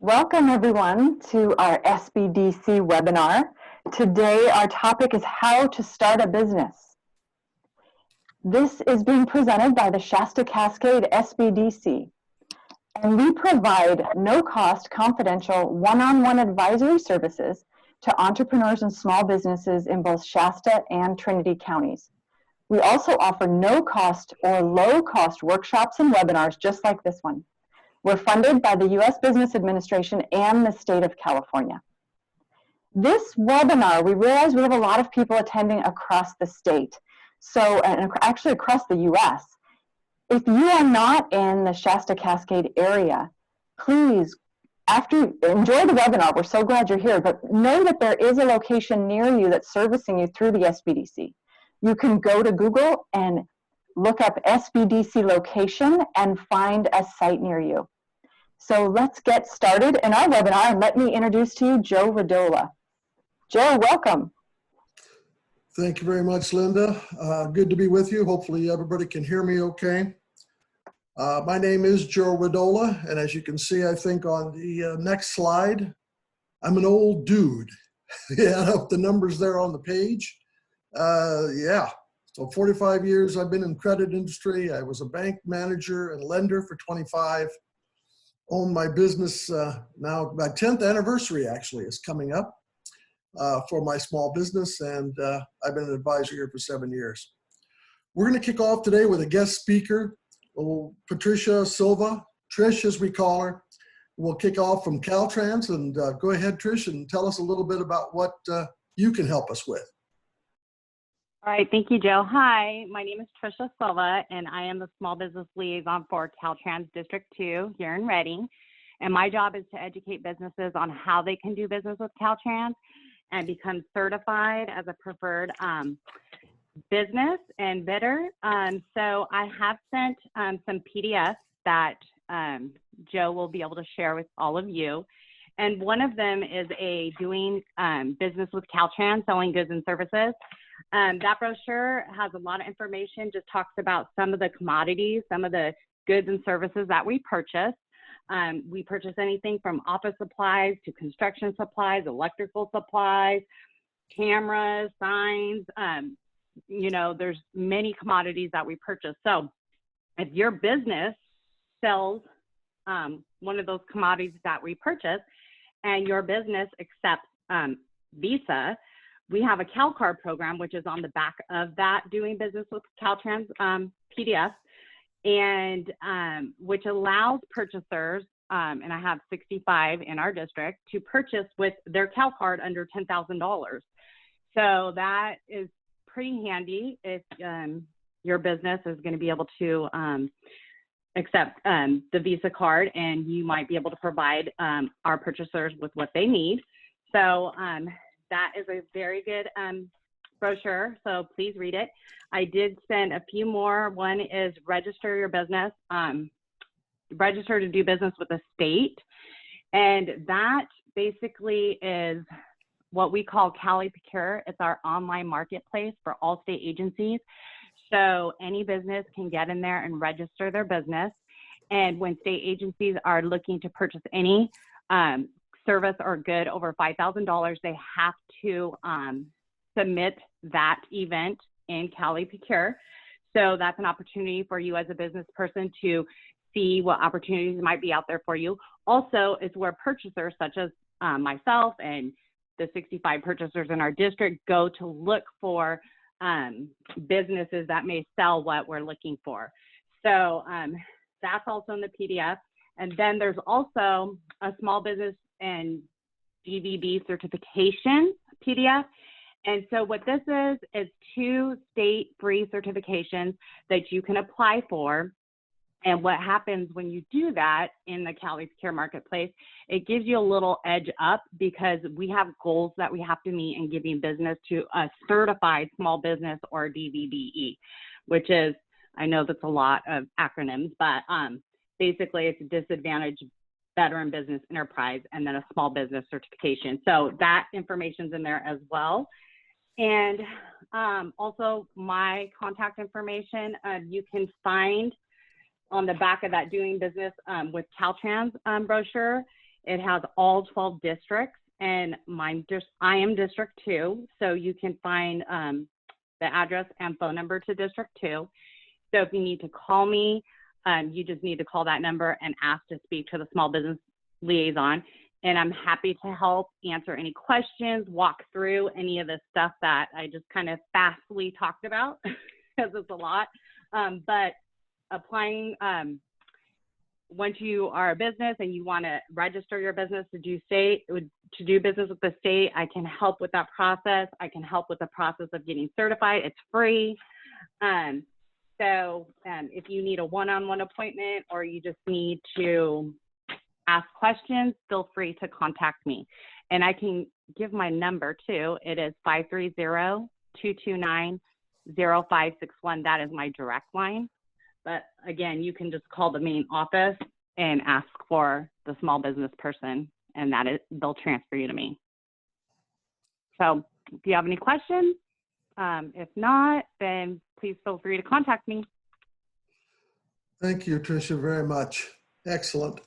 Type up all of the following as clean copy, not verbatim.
Welcome everyone to our SBDC webinar. Today our topic is how to start a business. This is being presented by the Shasta-Cascade SBDC, and we provide no-cost confidential one-on-one advisory services to entrepreneurs and small businesses in both Shasta and Trinity counties. We also offer no-cost or low-cost workshops and webinars just like this one. We're funded by the U.S. Business Administration and the state of California. This webinar, we realize we have a lot of people attending across the state, and actually across the U.S. If you are not in the Shasta-Cascade area, please, enjoy the webinar. We're so glad you're here, but know that there is a location near you that's servicing you through the SBDC. You can go to Google and look up SBDC location and find a site near you. So let's get started in our webinar, and let me introduce to you Joe Rodola. Joe, welcome. Thank you very much, Linda. Good to be with you. Hopefully everybody can hear me okay. My name is Joe Rodola, and as you can see, I think on the next slide, I'm an old dude. Yeah, the numbers there on the page. Yeah, so 45 years I've been in the credit industry. I was a bank manager and lender for 25. Own my business now. My 10th anniversary actually is coming up for my small business, and I've been an advisor here for 7 years. We're going to kick off today with a guest speaker, Patricia Silva, Trish as we call her. We'll kick off from Caltrans, and go ahead, Trish, and tell us a little bit about what you can help us with. All right, thank you, Joe. Hi, my name is Tricia Silva, and I am the Small Business Liaison for Caltrans District 2 here in Redding. And my job is to educate businesses on how they can do business with Caltrans and become certified as a preferred business and bidder. So I have sent some PDFs that Joe will be able to share with all of you. And one of them is a doing business with Caltrans, selling goods and services. That brochure has a lot of information, just talks about some of the commodities, some of the goods and services that we purchase. We purchase anything from office supplies to construction supplies, electrical supplies, cameras, signs. You know, there's many commodities that we purchase. So if your business sells one of those commodities that we purchase and your business accepts Visa, we have a CalCard program, which is on the back of that doing business with Caltrans PDF, and which allows purchasers, and I have 65 in our district, to purchase with their CalCard under $10,000. So that is pretty handy if your business is going to be able to accept the Visa card, and you might be able to provide our purchasers with what they need. So that is a very good brochure, so please read it. I did send a few more. One is register your business, register to do business with the state. And that basically is what we call Cali Procure. It's our online marketplace for all state agencies. So any business can get in there and register their business. And when state agencies are looking to purchase any service or good over $5,000, they have to submit that event in Cali Procure. So that's an opportunity for you as a business person to see what opportunities might be out there for you. Also, it's where purchasers such as myself and the 65 purchasers in our district go to look for businesses that may sell what we're looking for. So that's also in the PDF. And then there's also a small business and DVB certification PDF. And so what this is 2 state-free certifications that you can apply for. And what happens when you do that in the Cali Procure Marketplace, it gives you a little edge up because we have goals that we have to meet in giving business to a certified small business or DVBE, which is, I know that's a lot of acronyms, but basically it's a disadvantaged veteran business enterprise and then a small business certification. So that information's in there as well. And also my contact information, you can find on the back of that doing business with Caltrans brochure. It has all 12 districts, and I am District 2, so you can find the address and phone number to District 2. So if you need to call me, you just need to call that number and ask to speak to the small business liaison. And I'm happy to help answer any questions, walk through any of the stuff that I just kind of fastly talked about, because it's a lot. But applying, once you are a business and you want to register your business to do business with the state, I can help with that process. I can help with the process of getting certified. It's free. So if you need a one-on-one appointment, or you just need to ask questions, feel free to contact me. And I can give my number too. It is 530-229-0561. That is my direct line. But again, you can just call the main office and ask for the small business person, and they'll transfer you to me. So if you have any questions, if not, then please feel free to contact me. Thank you, Tricia, very much. Excellent.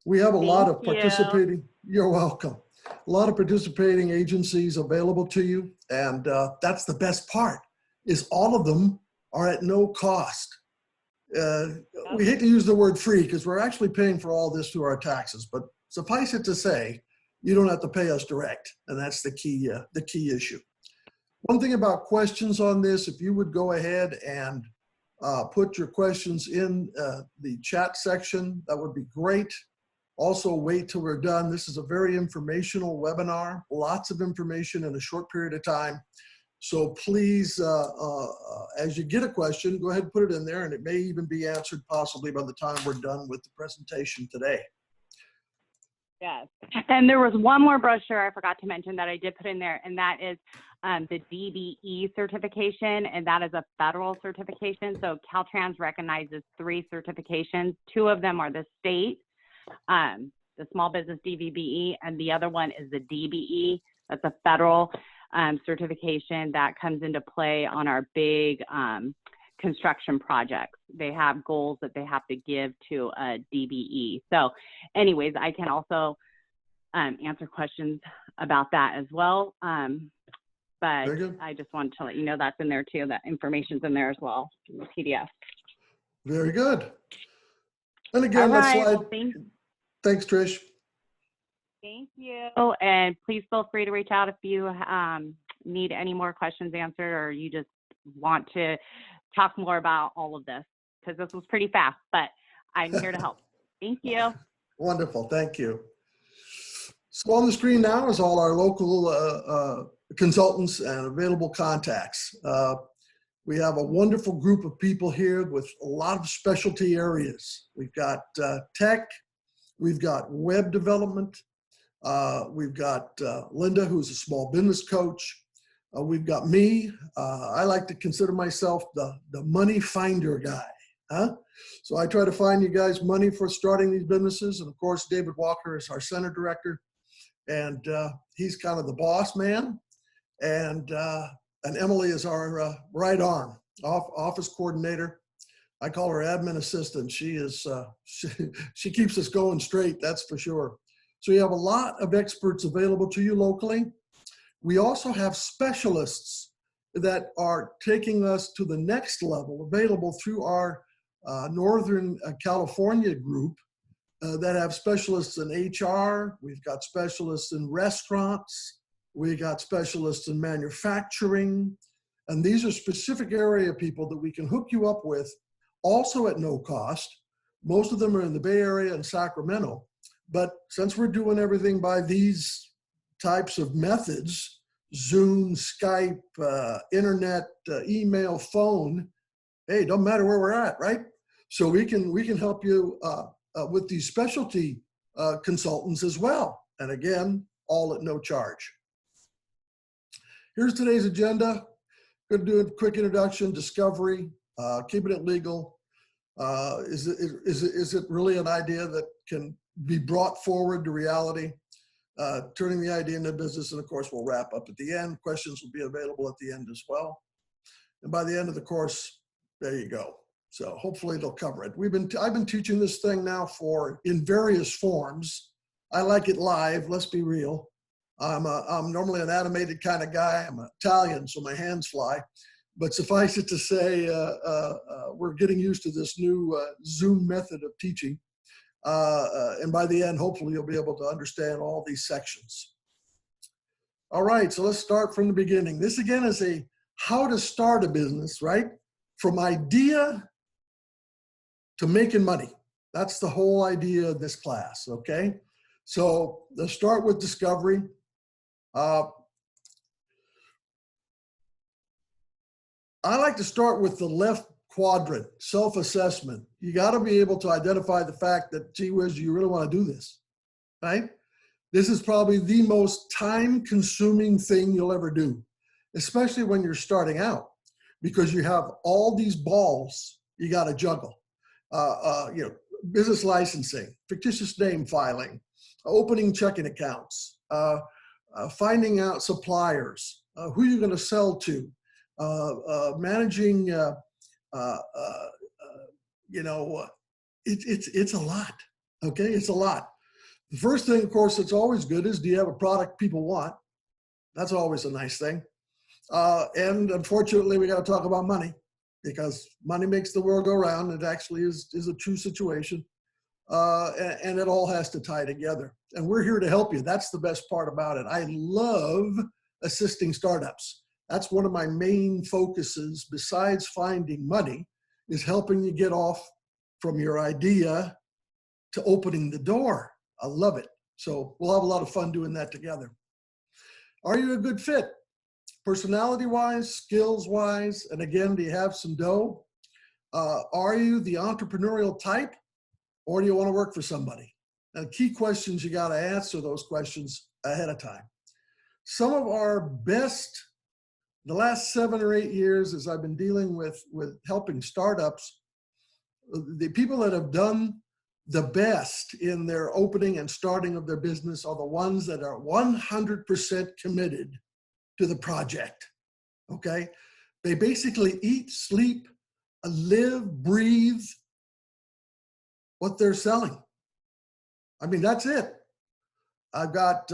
We have a lot of participating. You're welcome. A lot of participating agencies available to you. And that's the best part, is all of them are at no cost. We hate to use the word free because we're actually paying for all this through our taxes, but suffice it to say, you don't have to pay us direct. And that's the key issue. One thing about questions on this, if you would go ahead and put your questions in the chat section, that would be great. Also, wait till we're done. This is a very informational webinar, lots of information in a short period of time. So please, as you get a question, go ahead and put it in there, and it may even be answered possibly by the time we're done with the presentation today. Yes. And there was one more brochure I forgot to mention that I did put in there, and that is the DBE certification, and that is a federal certification. So Caltrans recognizes 3 certifications. 2 of them are the state, the small business DVBE, and the other one is the DBE. That's a federal certification that comes into play on our big construction projects. They have goals that they have to give to a DBE. So anyways, I can also answer questions about that as well. But I just wanted to let you know that's in there too. That information's in there as well in the PDF. Very good. And again, All let's right. slide. Well, thanks, Trish. Thank you. And please feel free to reach out if you need any more questions answered, or you just want to talk more about all of this, because this was pretty fast, but I'm here to help. Thank you. Wonderful. Thank you. So on the screen now is all our local consultants and available contacts. We have a wonderful group of people here with a lot of specialty areas. We've got tech, we've got web development, we've got Linda, who's a small business coach. We've got me. I like to consider myself the money finder guy. So I try to find you guys money for starting these businesses. And of course, David Walker is our center director, and he's kind of the boss man. And Emily is our right arm, office coordinator. I call her admin assistant. She is she keeps us going straight, that's for sure. So you have a lot of experts available to you locally. We also have specialists that are taking us to the next level, available through our Northern California group that have specialists in HR. We've got specialists in restaurants. We got specialists in manufacturing. And these are specific area people that we can hook you up with, also at no cost. Most of them are in the Bay Area and Sacramento. But since we're doing everything by these types of methods, Zoom, Skype, internet, email, phone, hey, don't matter where we're at, right? So we can help you with these specialty consultants as well. And again, all at no charge. Here's today's agenda. Going to do a quick introduction, discovery, keeping it legal. Is it really an idea that can be brought forward to reality? Turning the idea into business, and of course we'll wrap up at the end. Questions will be available at the end as well. And by the end of the course, there you go. So hopefully it'll cover it. I've been teaching this thing now in various forms I like it live, let's be real. I'm normally an animated kind of guy. I'm Italian, so my hands fly. But suffice it to say, we're getting used to this new Zoom method of teaching. And by the end, hopefully you'll be able to understand all these sections. All right, so let's start from the beginning. This again is a how to start a business, right? From idea to making money. That's the whole idea of this class, okay? So let's start with discovery. I like to start with the left quadrant, self-assessment. You got to be able to identify the fact that, gee whiz, do you really want to do this, right? This is probably the most time-consuming thing you'll ever do, especially when you're starting out, because you have all these balls you got to juggle. Business licensing, fictitious name filing, opening checking accounts, finding out suppliers, who you're going to sell to, managing, it's a lot, okay? It's a lot. The first thing, of course, that's always good is, do you have a product people want? That's always a nice thing. And unfortunately, we got to talk about money, because money makes the world go round. It actually is a true situation. And it all has to tie together. And we're here to help you. That's the best part about it. I love assisting startups. That's one of my main focuses, besides finding money, is helping you get off from your idea to opening the door. I love it. So we'll have a lot of fun doing that together. Are you a good fit? Personality-wise, skills-wise, and again, do you have some dough? Are you the entrepreneurial type, or do you want to work for somebody? Now, key questions, you got to answer those questions ahead of time. Some of our best, the last 7 or 8 years, as I've been dealing with helping startups, the people that have done the best in their opening and starting of their business are the ones that are 100% committed to the project, okay? They basically eat, sleep, live, breathe what they're selling. I mean, that's it. I've got,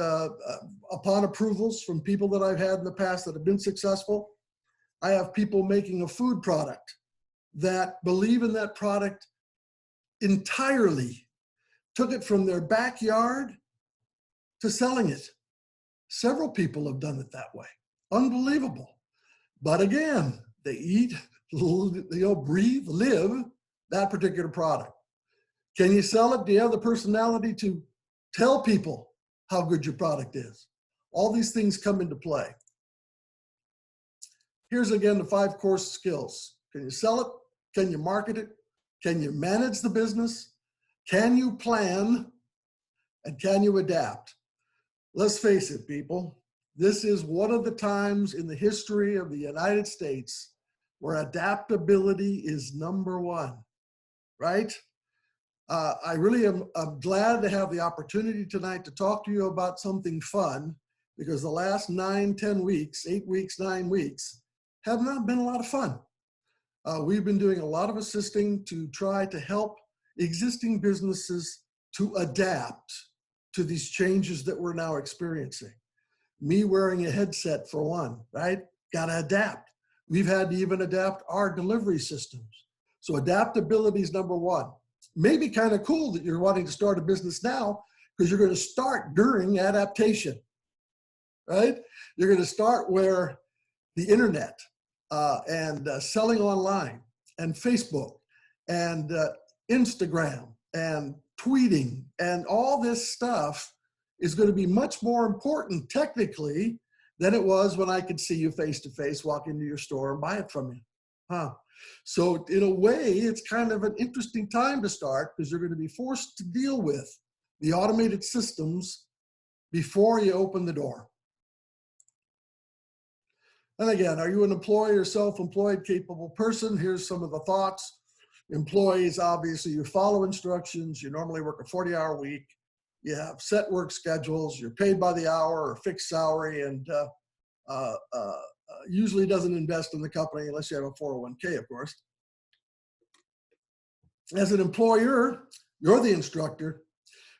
upon approvals from people that I've had in the past that have been successful, I have people making a food product that believe in that product entirely, took it from their backyard to selling it. Several people have done it that way. Unbelievable. But again, they eat, breathe, live that particular product. Can you sell it? Do you have the personality to tell people how good your product is? All these things come into play. Here's again the 5 core skills. Can you sell it? Can you market it? Can you manage the business? Can you plan? And can you adapt? Let's face it, people. This is one of the times in the history of the United States where adaptability is number 1, right? I really am I'm glad to have the opportunity tonight to talk to you about something fun, because the last 9, 10 weeks, 8 weeks, 9 weeks have not been a lot of fun. We've been doing a lot of assisting to try to help existing businesses to adapt to these changes that we're now experiencing. Me wearing a headset for one, right? Got to adapt. We've had to even adapt our delivery systems. So adaptability is number 1. Maybe kind of cool that you're wanting to start a business now, because you're going to start during adaptation, right? You're going to start where the internet and selling online and Facebook and Instagram and tweeting and all this stuff is going to be much more important technically than it was when I could see you face to face, walk into your store and buy it from you. So in a way, it's kind of an interesting time to start, because you're going to be forced to deal with the automated systems before you open the door. And again, are you an employee or self-employed capable person? Here's some of the thoughts. Employees, obviously, you follow instructions. You normally work a 40-hour week. You have set work schedules. You're paid by the hour or fixed salary, and usually doesn't invest in the company unless you have a 401k, of course. As an employer, you're the instructor.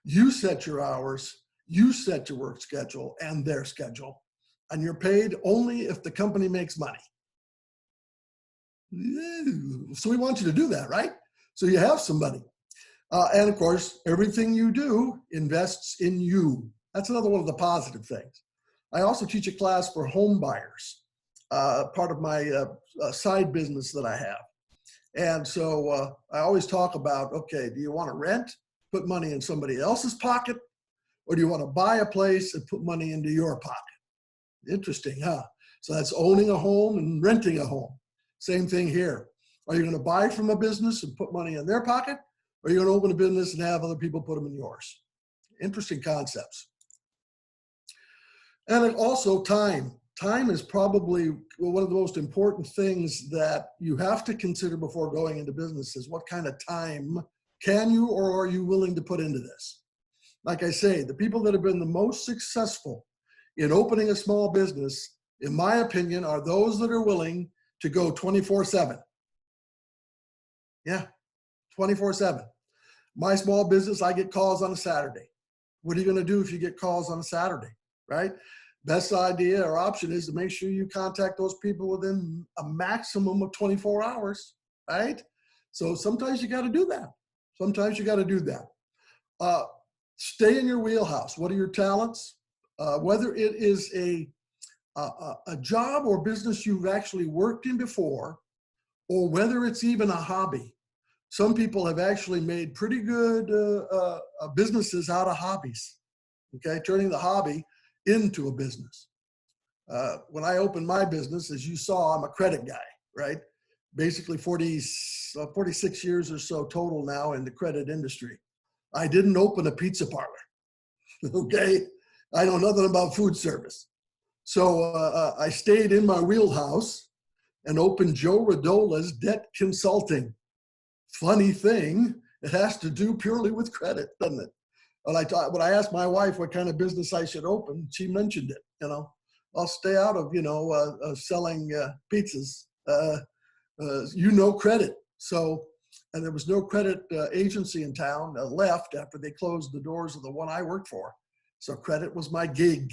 You set your hours, you set your work schedule and their schedule, and you're paid only if the company makes money. So we want you to do that, right? So you have somebody. And of course, everything you do invests in you. That's another one of the positive things. I also teach a class for home buyers, part of my side business that I have. And so I always talk about, okay, do you want to rent, put money in somebody else's pocket, or do you want to buy a place and put money into your pocket? Interesting, huh? So that's owning a home and renting a home. Same thing here. Are you going to buy from a business and put money in their pocket? Or are you going to open a business and have other people put them in yours? Interesting concepts. And also time. Time is probably one of the most important things that you have to consider before going into business is what kind of time can you or are you willing to put into this? Like I say, the people that have been the most successful in opening a small business, in my opinion, are those that are willing to go 24/7. Yeah, 24/7. My small business, I get calls on a Saturday. What are you going to do if you get calls on a Saturday, right? Best idea or option is to make sure you contact those people within a maximum of 24 hours, right? So sometimes you got to do that. Sometimes you got to do that. Stay in your wheelhouse. What are your talents? Whether it is a job or business you've actually worked in before, or whether it's even a hobby. Some people have actually made pretty good businesses out of hobbies, okay? Turning the hobby into a business. When I opened my business, as you saw, I'm a credit guy, right? Basically 46 years or so total now in the credit industry. I didn't open a pizza parlor, okay? I know nothing about food service. So I stayed in my wheelhouse and opened Joe Rodola's Debt Consulting. Funny thing, it has to do purely with credit, doesn't it? When I asked my wife what kind of business I should open, she mentioned it, you know. I'll stay out of, selling pizzas, credit. So, and there was no credit agency in town that left after they closed the doors of the one I worked for. So credit was my gig.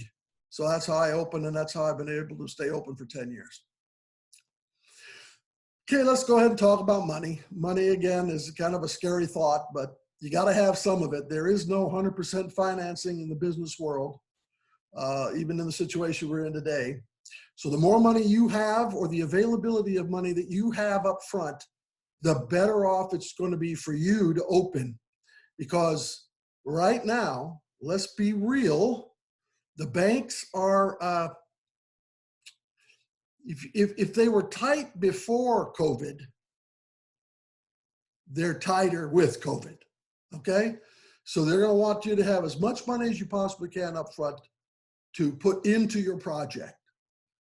So that's how I opened, and that's how I've been able to stay open for 10 years. Okay, let's go ahead and talk about money. Money, again, is kind of a scary thought, but you got to have some of it. There is no 100% financing in the business world, even in the situation we're in today. So the more money you have, or the availability of money that you have up front, the better off it's going to be for you to open. Because right now, let's be real, the banks are, if they were tight before COVID, they're tighter with COVID, okay? So they're gonna want you to have as much money as you possibly can up front to put into your project.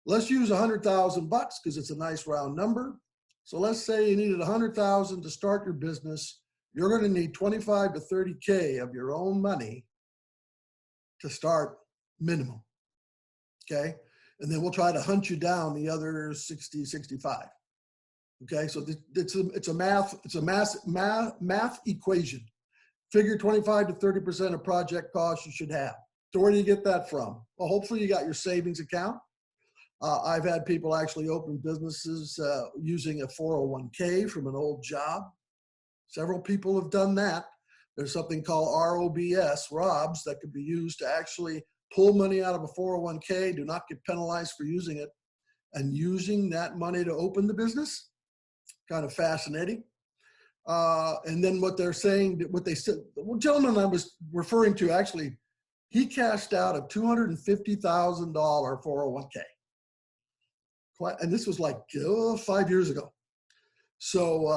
Let's use $100,000 because it's a nice round number. So let's say you needed $100,000 to start your business. You're gonna need 25 to 30K of your own money to start minimum, okay? And then we'll try to hunt you down the other 60, 65. Okay, so it's a math equation. Figure 25 to 30% of project costs you should have. So where do you get that from? Well, hopefully you got your savings account. I've had people actually open businesses using a 401k from an old job. Several people have done that. There's something called ROBS, that could be used to actually pull money out of a 401k, do not get penalized for using it, and using that money to open the business. Kind of fascinating. And then what they're saying, what they said, the gentleman I was referring to, actually, he cashed out a $250,000 401k. And this was like 5 years ago. So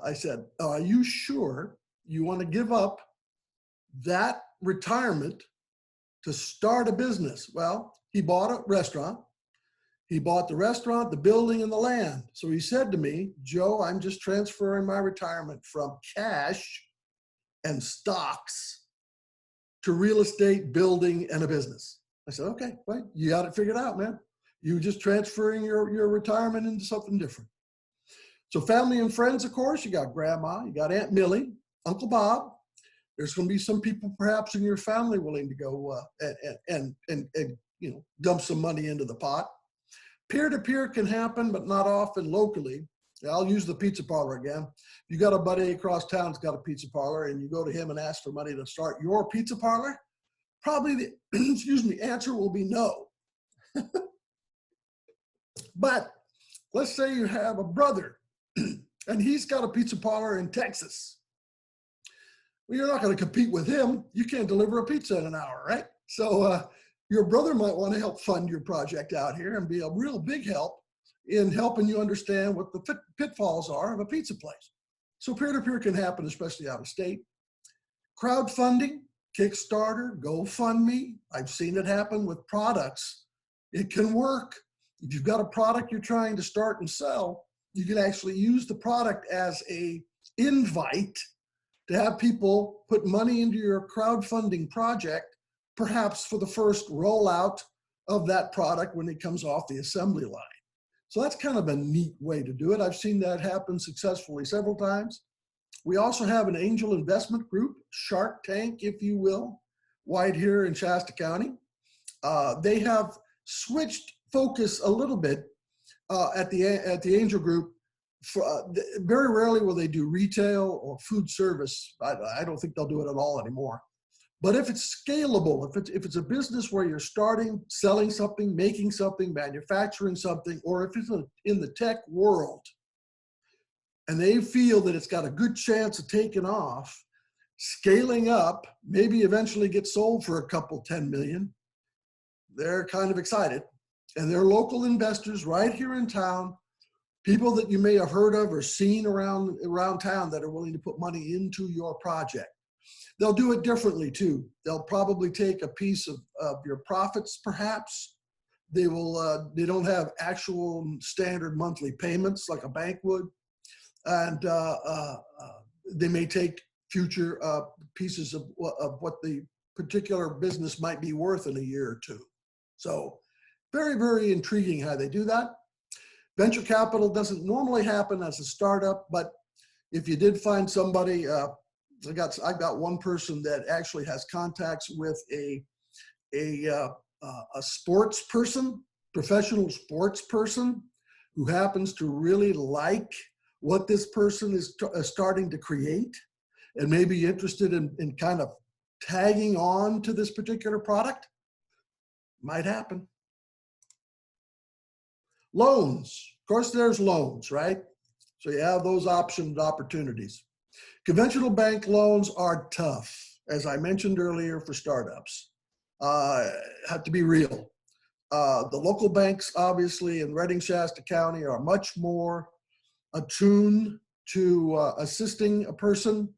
I said, are you sure you want to give up that retirement to start a business? Well, he bought a restaurant. He bought the restaurant, the building, and the land. So he said to me, Joe, I'm just transferring my retirement from cash and stocks to real estate, building, and a business. I said, okay, well, you got it figured out, man. You just transferring your retirement into something different. So family and friends, of course, you got grandma, you got Aunt Millie, Uncle Bob, There's going to be some people perhaps in your family willing to go and dump some money into the pot. Peer-to-peer can happen, but not often locally. I'll use the pizza parlor again. You got a buddy across town who's got a pizza parlor, and you go to him and ask for money to start your pizza parlor. Probably the answer will be no. But let's say you have a brother and he's got a pizza parlor in Texas. Well, you're not going to compete with him. You can't deliver a pizza in an hour, right? So your brother might want to help fund your project out here and be a real big help in helping you understand what the pitfalls are of a pizza place. So peer-to-peer can happen, especially out of state. Crowdfunding, Kickstarter, GoFundMe. I've seen it happen with products. It can work. If you've got a product you're trying to start and sell, you can actually use the product as an invite to have people put money into your crowdfunding project, perhaps for the first rollout of that product when it comes off the assembly line. So that's kind of a neat way to do it. I've seen that happen successfully several times. We also have an angel investment group, Shark Tank, if you will, right here in Shasta County. They have switched focus a little bit at the angel group. Very rarely will they do retail or food service. I don't think they'll do it at all anymore. But if it's scalable, if it's a business where you're starting, selling something, making something, manufacturing something, or if it's in the tech world, and they feel that it's got a good chance of taking off, scaling up, maybe eventually get sold for a couple 10 million, they're kind of excited. And they're local investors right here in town, people that you may have heard of or seen around town that are willing to put money into your project. They'll do it differently too. They'll probably take a piece of your profits, perhaps. They don't have actual standard monthly payments like a bank would. And they may take future pieces of what the particular business might be worth in a year or two. So very, very intriguing how they do that. Venture capital doesn't normally happen as a startup, but if you did find somebody, I've got one person that actually has contacts with a sports person, professional sports person, who happens to really like what this person is starting to create and may be interested in kind of tagging on to this particular product. Might happen. Loans. Of course, there's loans, right? So you have those opportunities. Conventional bank loans are tough, as I mentioned earlier, for startups. Have to be real. The local banks, obviously, in Redding, Shasta County are much more attuned to assisting a person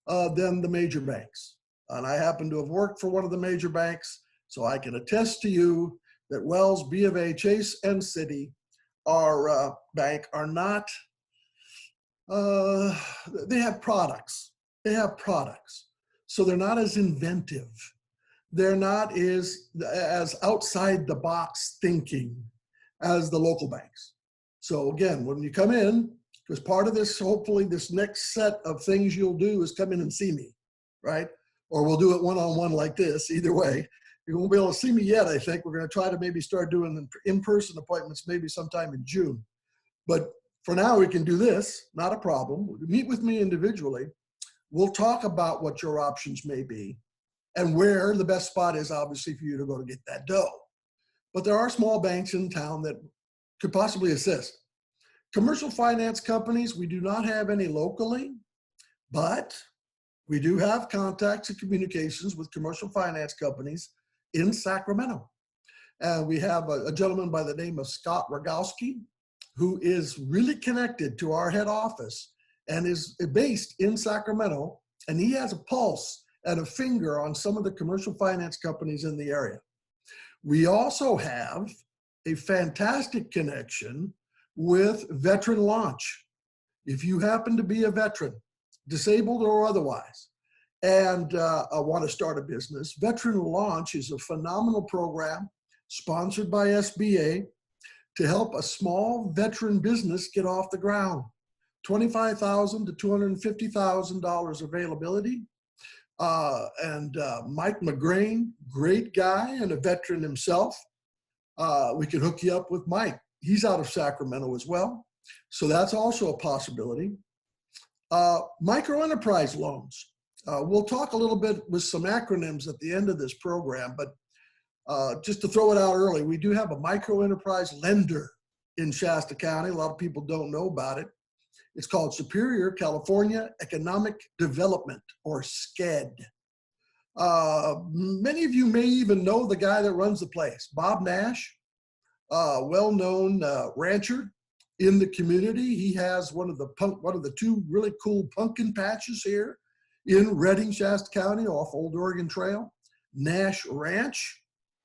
than the major banks. And I happen to have worked for one of the major banks, so I can attest to you that Wells, B of A, Chase, and Citi, our bank, are not, they have products. They have products. So they're not as inventive. They're not as outside the box thinking as the local banks. So again, when you come in, because part of this, hopefully this next set of things you'll do is come in and see me, right? Or we'll do it one-on-one like this, either way. You won't be able to see me yet, I think. We're going to try to maybe start doing in-person appointments maybe sometime in June. But for now, we can do this, not a problem. Meet with me individually. We'll talk about what your options may be and where the best spot is, obviously, for you to go to get that dough. But there are small banks in town that could possibly assist. Commercial finance companies, we do not have any locally, but we do have contacts and communications with commercial finance companies in Sacramento. And we have a gentleman by the name of Scott Rogowski, who is really connected to our head office and is based in Sacramento. And he has a pulse and a finger on some of the commercial finance companies in the area. We also have a fantastic connection with Veteran Launch. If you happen to be a veteran, disabled or otherwise, and want to start a business, Veteran Launch is a phenomenal program sponsored by SBA to help a small veteran business get off the ground. $25,000 to $250,000 availability. Mike McGrain, great guy and a veteran himself. We can hook you up with Mike. He's out of Sacramento as well. So that's also a possibility. Micro enterprise loans. We'll talk a little bit with some acronyms at the end of this program, but just to throw it out early, we do have a micro enterprise lender in Shasta County. A lot of people don't know about it. It's called Superior California Economic Development, or SCED. Many of you may even know the guy that runs the place, Bob Nash, well-known rancher in the community. He has one of the two really cool pumpkin patches here in Redding, Shasta County, off Old Oregon Trail, Nash Ranch.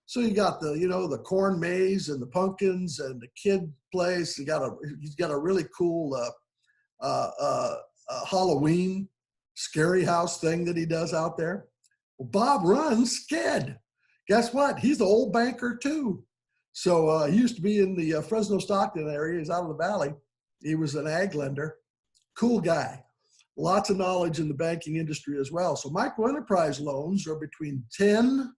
So you got the corn maze and the pumpkins and the kid place. He's got a really cool Halloween scary house thing that he does out there. Well, Bob runs SCED. Guess what? He's the old banker too. So he used to be in the Fresno Stockton area. He's out of the valley. He was an ag lender. Cool guy. Lots of knowledge in the banking industry as well. So micro enterprise loans are between 10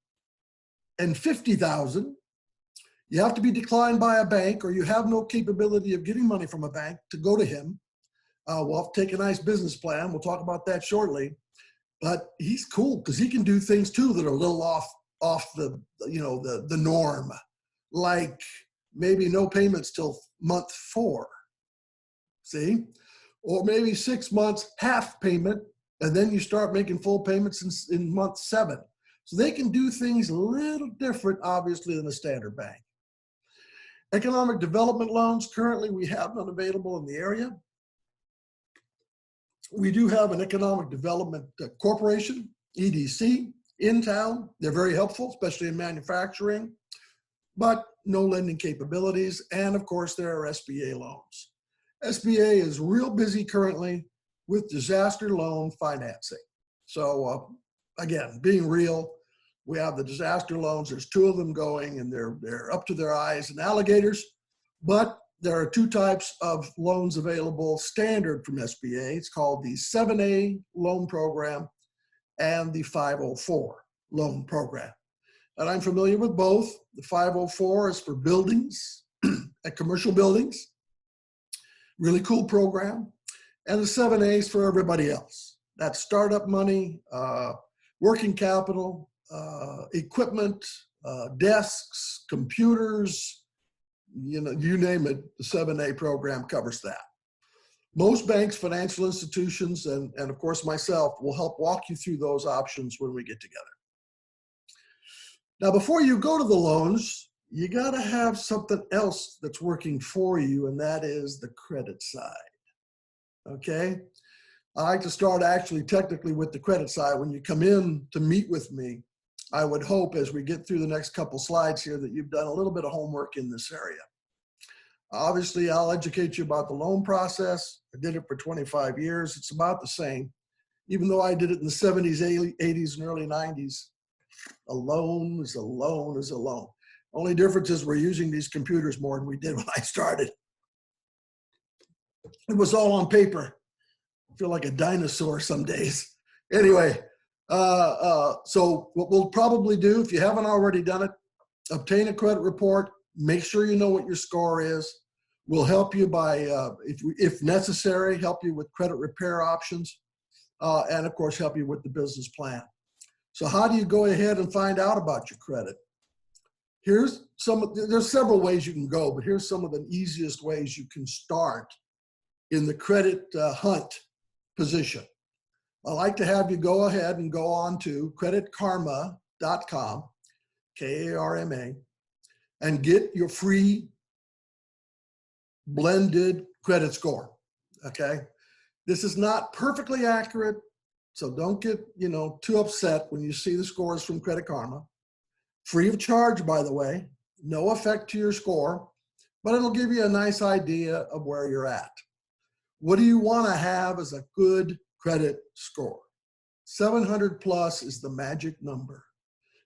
and 50,000. You have to be declined by a bank, or you have no capability of getting money from a bank to go to him. We'll have to take a nice business plan. We'll talk about that shortly. But he's cool because he can do things too that are a little off the norm, like maybe no payments till month 4. See? Or maybe 6 months, half payment, and then you start making full payments in month 7. So they can do things a little different, obviously, than a standard bank. Economic development loans, currently we have none available in the area. We do have an economic development corporation, EDC, in town. They're very helpful, especially in manufacturing, but no lending capabilities. And of course, there are SBA loans. SBA is real busy currently with disaster loan financing. So again, being real, we have the disaster loans. There's 2 of them going, and they're up to their eyes in alligators. But there are 2 types of loans available standard from SBA. It's called the 7A loan program and the 504 loan program. And I'm familiar with both. The 504 is for buildings, commercial buildings. Really cool program. And the 7A is for everybody else. That's startup money, working capital, equipment, desks, computers, you name it, the 7A program covers that. Most banks, financial institutions, and of course myself will help walk you through those options when we get together. Now, before you go to the loans, you got to have something else that's working for you, and that is the credit side. Okay? I like to start actually technically with the credit side. When you come in to meet with me, I would hope as we get through the next couple slides here that you've done a little bit of homework in this area. Obviously, I'll educate you about the loan process. I did it for 25 years. It's about the same. Even though I did it in the 70s, 80s, and early 90s, a loan is a loan is a loan. Only difference is we're using these computers more than we did when I started. It was all on paper. I feel like a dinosaur some days. Anyway, so what we'll probably do, if you haven't already done it, obtain a credit report, make sure you know what your score is. We'll help you by, if necessary, help you with credit repair options, and of course, help you with the business plan. So how do you go ahead and find out about your credit? There's several ways you can go, but here's some of the easiest ways you can start in the credit hunt position. I like to have you go ahead and go on to creditkarma.com, K-A-R-M-A, and get your free blended credit score, okay? This is not perfectly accurate, so don't get too upset when you see the scores from Credit Karma. Free of charge, by the way, no effect to your score, but it'll give you a nice idea of where you're at. What do you want to have as a good credit score? 700 plus is the magic number.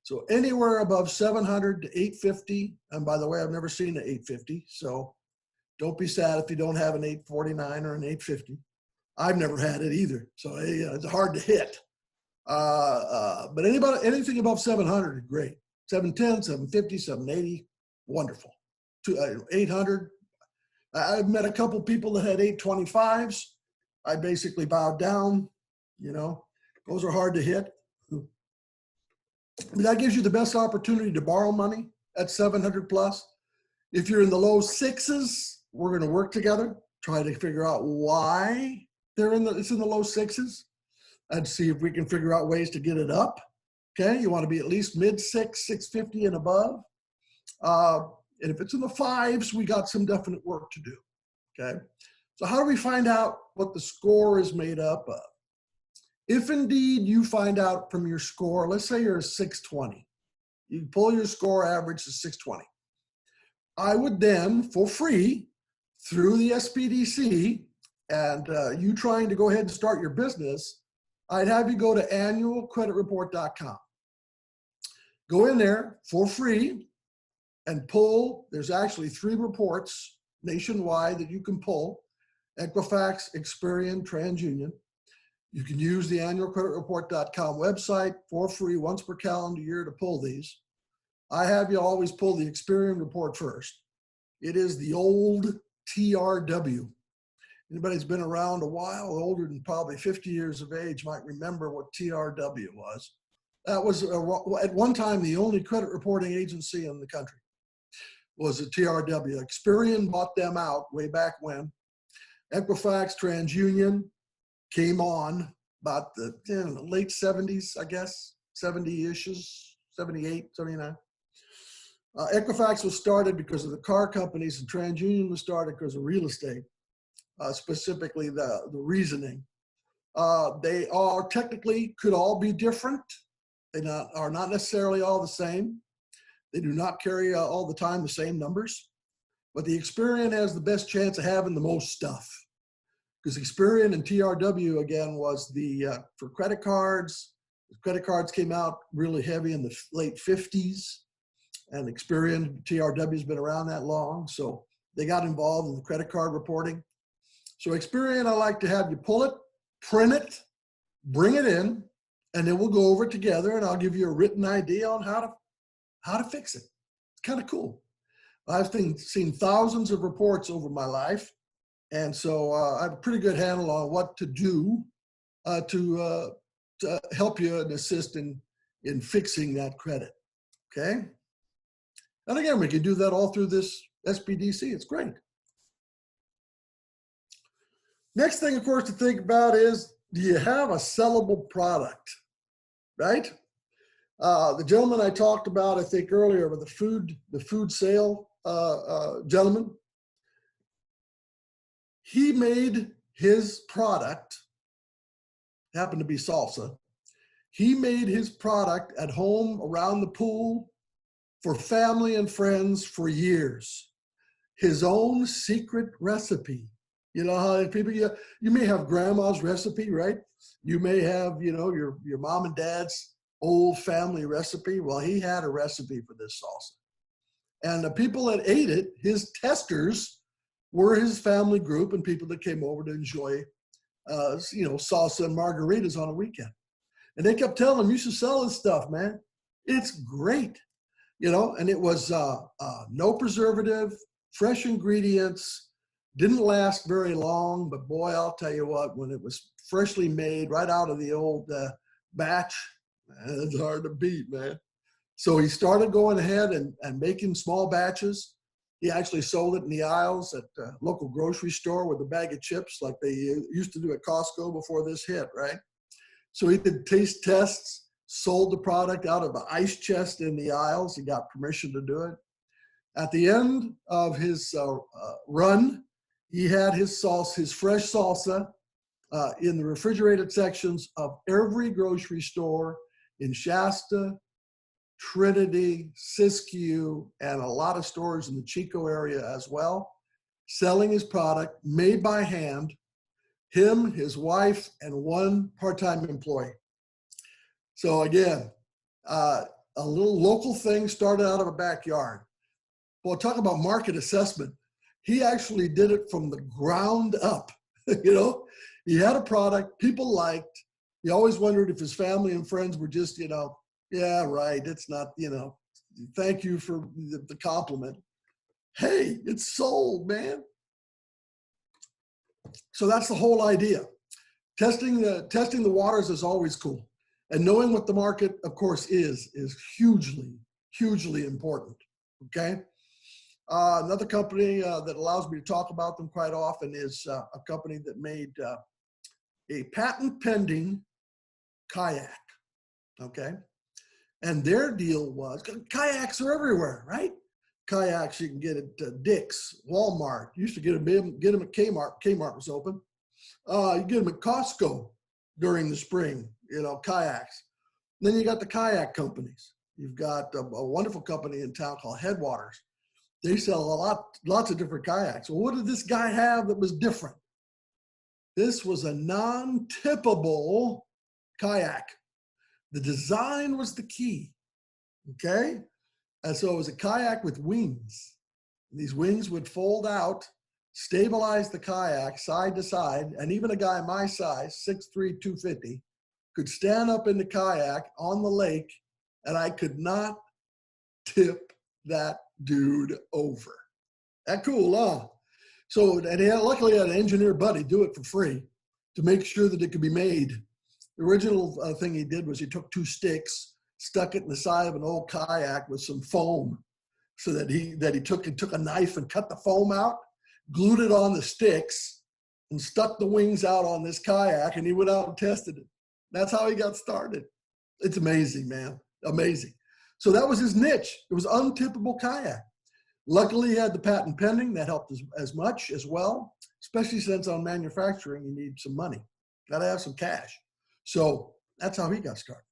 So anywhere above 700 to 850, and by the way, I've never seen an 850, so don't be sad if you don't have an 849 or an 850. I've never had it either, so it's hard to hit. But anything above 700 is great. 710, 750, 780, wonderful. 800. I've met a couple people that had 825s. I basically bowed down. You know, those are hard to hit. That gives you the best opportunity to borrow money at 700 plus. If you're in the low sixes, we're going to work together, try to figure out why it's in the low sixes, and see if we can figure out ways to get it up. Okay, you want to be at least mid 650 and above. And if it's in the fives, we got some definite work to do. Okay, so how do we find out what the score is made up of? If indeed you find out from your score, let's say you're a 620, you pull your score average to 620. I would then, for free, through the SBDC, and you trying to go ahead and start your business, I'd have you go to annualcreditreport.com. Go in there for free and pull. There's actually 3 reports nationwide that you can pull: Equifax, Experian, TransUnion. You can use the annualcreditreport.com website for free once per calendar year to pull these. I have you always pull the Experian report first. It is the old TRW. Anybody who's been around a while, older than probably 50 years of age, might remember what TRW was. That was at one time the only credit reporting agency in the country was a TRW. Experian bought them out way back when. Equifax, TransUnion came on about the late 70s, I guess, 70-ish, 78, 79. Equifax was started because of the car companies, and TransUnion was started because of real estate, specifically the reasoning. They are technically could all be different. They are not necessarily all the same. They do not carry all the time the same numbers, but the Experian has the best chance of having the most stuff. Because Experian and TRW, again, was for credit cards. Credit cards came out really heavy in the late 50s, and Experian, TRW has been around that long, so they got involved in the credit card reporting. So Experian, I like to have you pull it, print it, bring it in, and then we'll go over it together, and I'll give you a written idea on how to fix it. It's kind of cool. I've seen thousands of reports over my life. And so I have a pretty good handle on what to do to help you and assist in fixing that credit, okay? And again, we can do that all through this SBDC. It's great. Next thing, of course, to think about is, do you have a sellable product, right? The gentleman I talked about, I think earlier, with the food sale gentleman, he made his product, happened to be salsa. He made his product at home around the pool for family and friends for years. His own secret recipe. You know how people, you may have grandma's recipe, right? You may have, your mom and dad's old family recipe. Well, he had a recipe for this salsa. And the people that ate it, his testers, were his family group and people that came over to enjoy, salsa and margaritas on a weekend. And they kept telling him, you should sell this stuff, man. It's great, and it was no preservative, fresh ingredients, didn't last very long, but boy, I'll tell you what, when it was freshly made right out of the old batch, man, it's hard to beat, man. So he started going ahead and making small batches. He actually sold it in the aisles at a local grocery store with a bag of chips like they used to do at Costco before this hit, right? So he did taste tests, sold the product out of an ice chest in the aisles. He got permission to do it. At the end of his run, he had his fresh salsa in the refrigerated sections of every grocery store in Shasta, Trinity, Siskiyou, and a lot of stores in the Chico area as well, selling his product made by hand, him, his wife, and one part-time employee. So again, a little local thing started out of a backyard. Well, talk about market assessment. He actually did it from the ground up. He had a product people liked. He always wondered if his family and friends were just, yeah, right, it's not, thank you for the compliment. Hey, it's sold, man. So that's the whole idea. Testing the waters is always cool. And knowing what the market, of course, is hugely, hugely important, okay? Another company that allows me to talk about them quite often is a company that made a patent pending kayak, okay? And their deal was, kayaks are everywhere, right? Kayaks you can get at Dick's, Walmart. You used to get them at Kmart. Kmart was open. You get them at Costco during the spring, kayaks. Then you got the kayak companies. You've got a wonderful company in town called Headwaters. They sell lots of different kayaks. Well, what did this guy have that was different? This was a non-tippable kayak. The design was the key, okay? And so it was a kayak with wings. These wings would fold out, stabilize the kayak side to side, and even a guy my size, 6'3", 250, could stand up in the kayak on the lake, and I could not tip that dude over. That cool, huh? So, and luckily I had an engineer buddy do it for free to make sure that it could be made. The original thing he did was he took 2 sticks, stuck it in the side of an old kayak with some foam, so that he took a knife and cut the foam out, glued it on the sticks, and stuck the wings out on this kayak, and he went out and tested it. That's how he got started. It's amazing, man, amazing. So that was his niche. It was untippable kayak. Luckily, he had the patent pending. That helped as much as well, especially since on manufacturing, you need some money. Got to have some cash. So that's how he got started.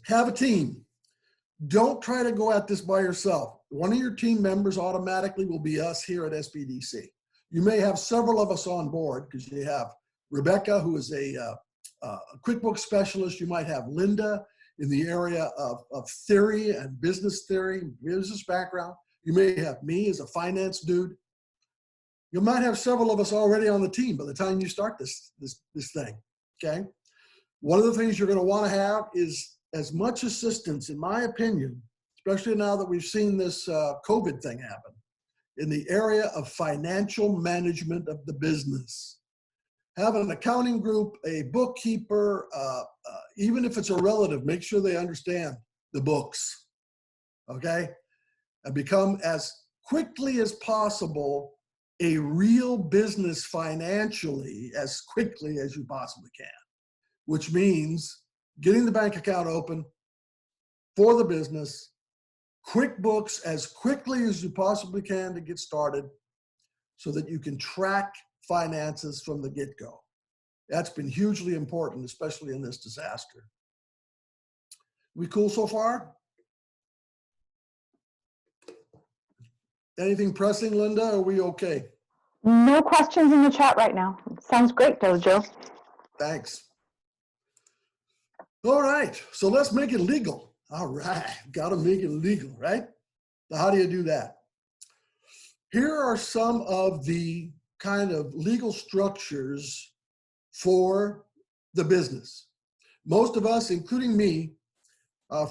Have a team. Don't try to go at this by yourself. One of your team members automatically will be us here at SBDC. You may have several of us on board because you have Rebecca, who is a QuickBooks specialist. You might have Linda in the area of theory and business background. You may have me as a finance dude. You might have several of us already on the team by the time you start this thing, okay? One of the things you're going to want to have is as much assistance, in my opinion, especially now that we've seen this COVID thing happen, in the area of financial management of the business. Have an accounting group, a bookkeeper, even if it's a relative, make sure they understand the books, okay? And become as quickly as possible a real business financially as quickly as you possibly can, which means getting the bank account open for the business, QuickBooks as quickly as you possibly can to get started so that you can track finances from the get-go. That's been hugely important, especially in this disaster. We cool so far? Anything pressing, Linda? Are we okay? No questions in the chat right now. Sounds great, Joe. Thanks. All right, so let's make it legal. All right, gotta make it legal, right? So how do you do that? Here are some of the kind of legal structures for the business. Most of us, including me,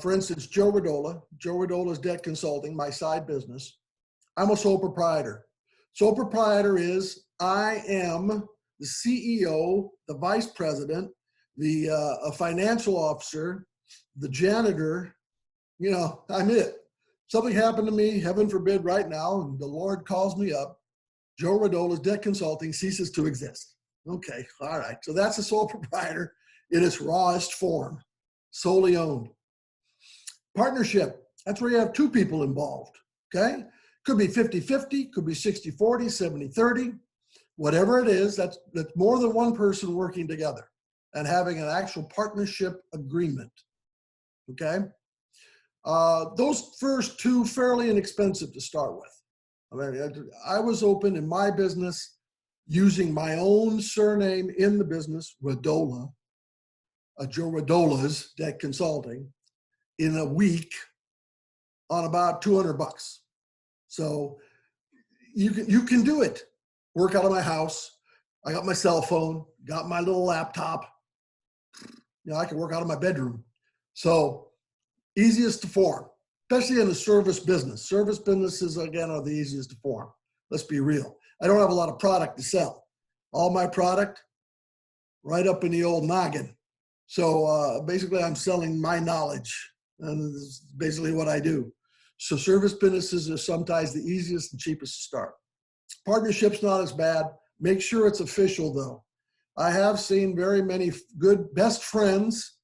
for instance, Joe Rodola's Debt Consulting, my side business. I'm a sole proprietor. Sole proprietor is I am the CEO, the vice president, the a financial officer, the janitor. I'm it. Something happened to me, heaven forbid, right now, and the Lord calls me up. Joe Rodola's Debt Consulting ceases to exist. Okay, all right. So that's a sole proprietor in its rawest form, solely owned. Partnership, that's where you have 2 people involved, okay? Could be 50-50, could be 60-40, 70-30, whatever it is, that's more than one person working together and having an actual partnership agreement, okay? Those first 2, fairly inexpensive to start with. I mean, I was open in my business using my own surname in the business, Rodola, Joe Rodola's Debt Consulting, in a week on about $200. So you can do it. Work out of my house. I got my cell phone, got my little laptop. I can work out of my bedroom. So easiest to form, especially in the service business. Service businesses, again, are the easiest to form. Let's be real. I don't have a lot of product to sell. All my product, right up in the old noggin. So basically, I'm selling my knowledge, and this is basically what I do. So service businesses are sometimes the easiest and cheapest to start. Partnership's not as bad. Make sure it's official, though. I have seen very many good best friends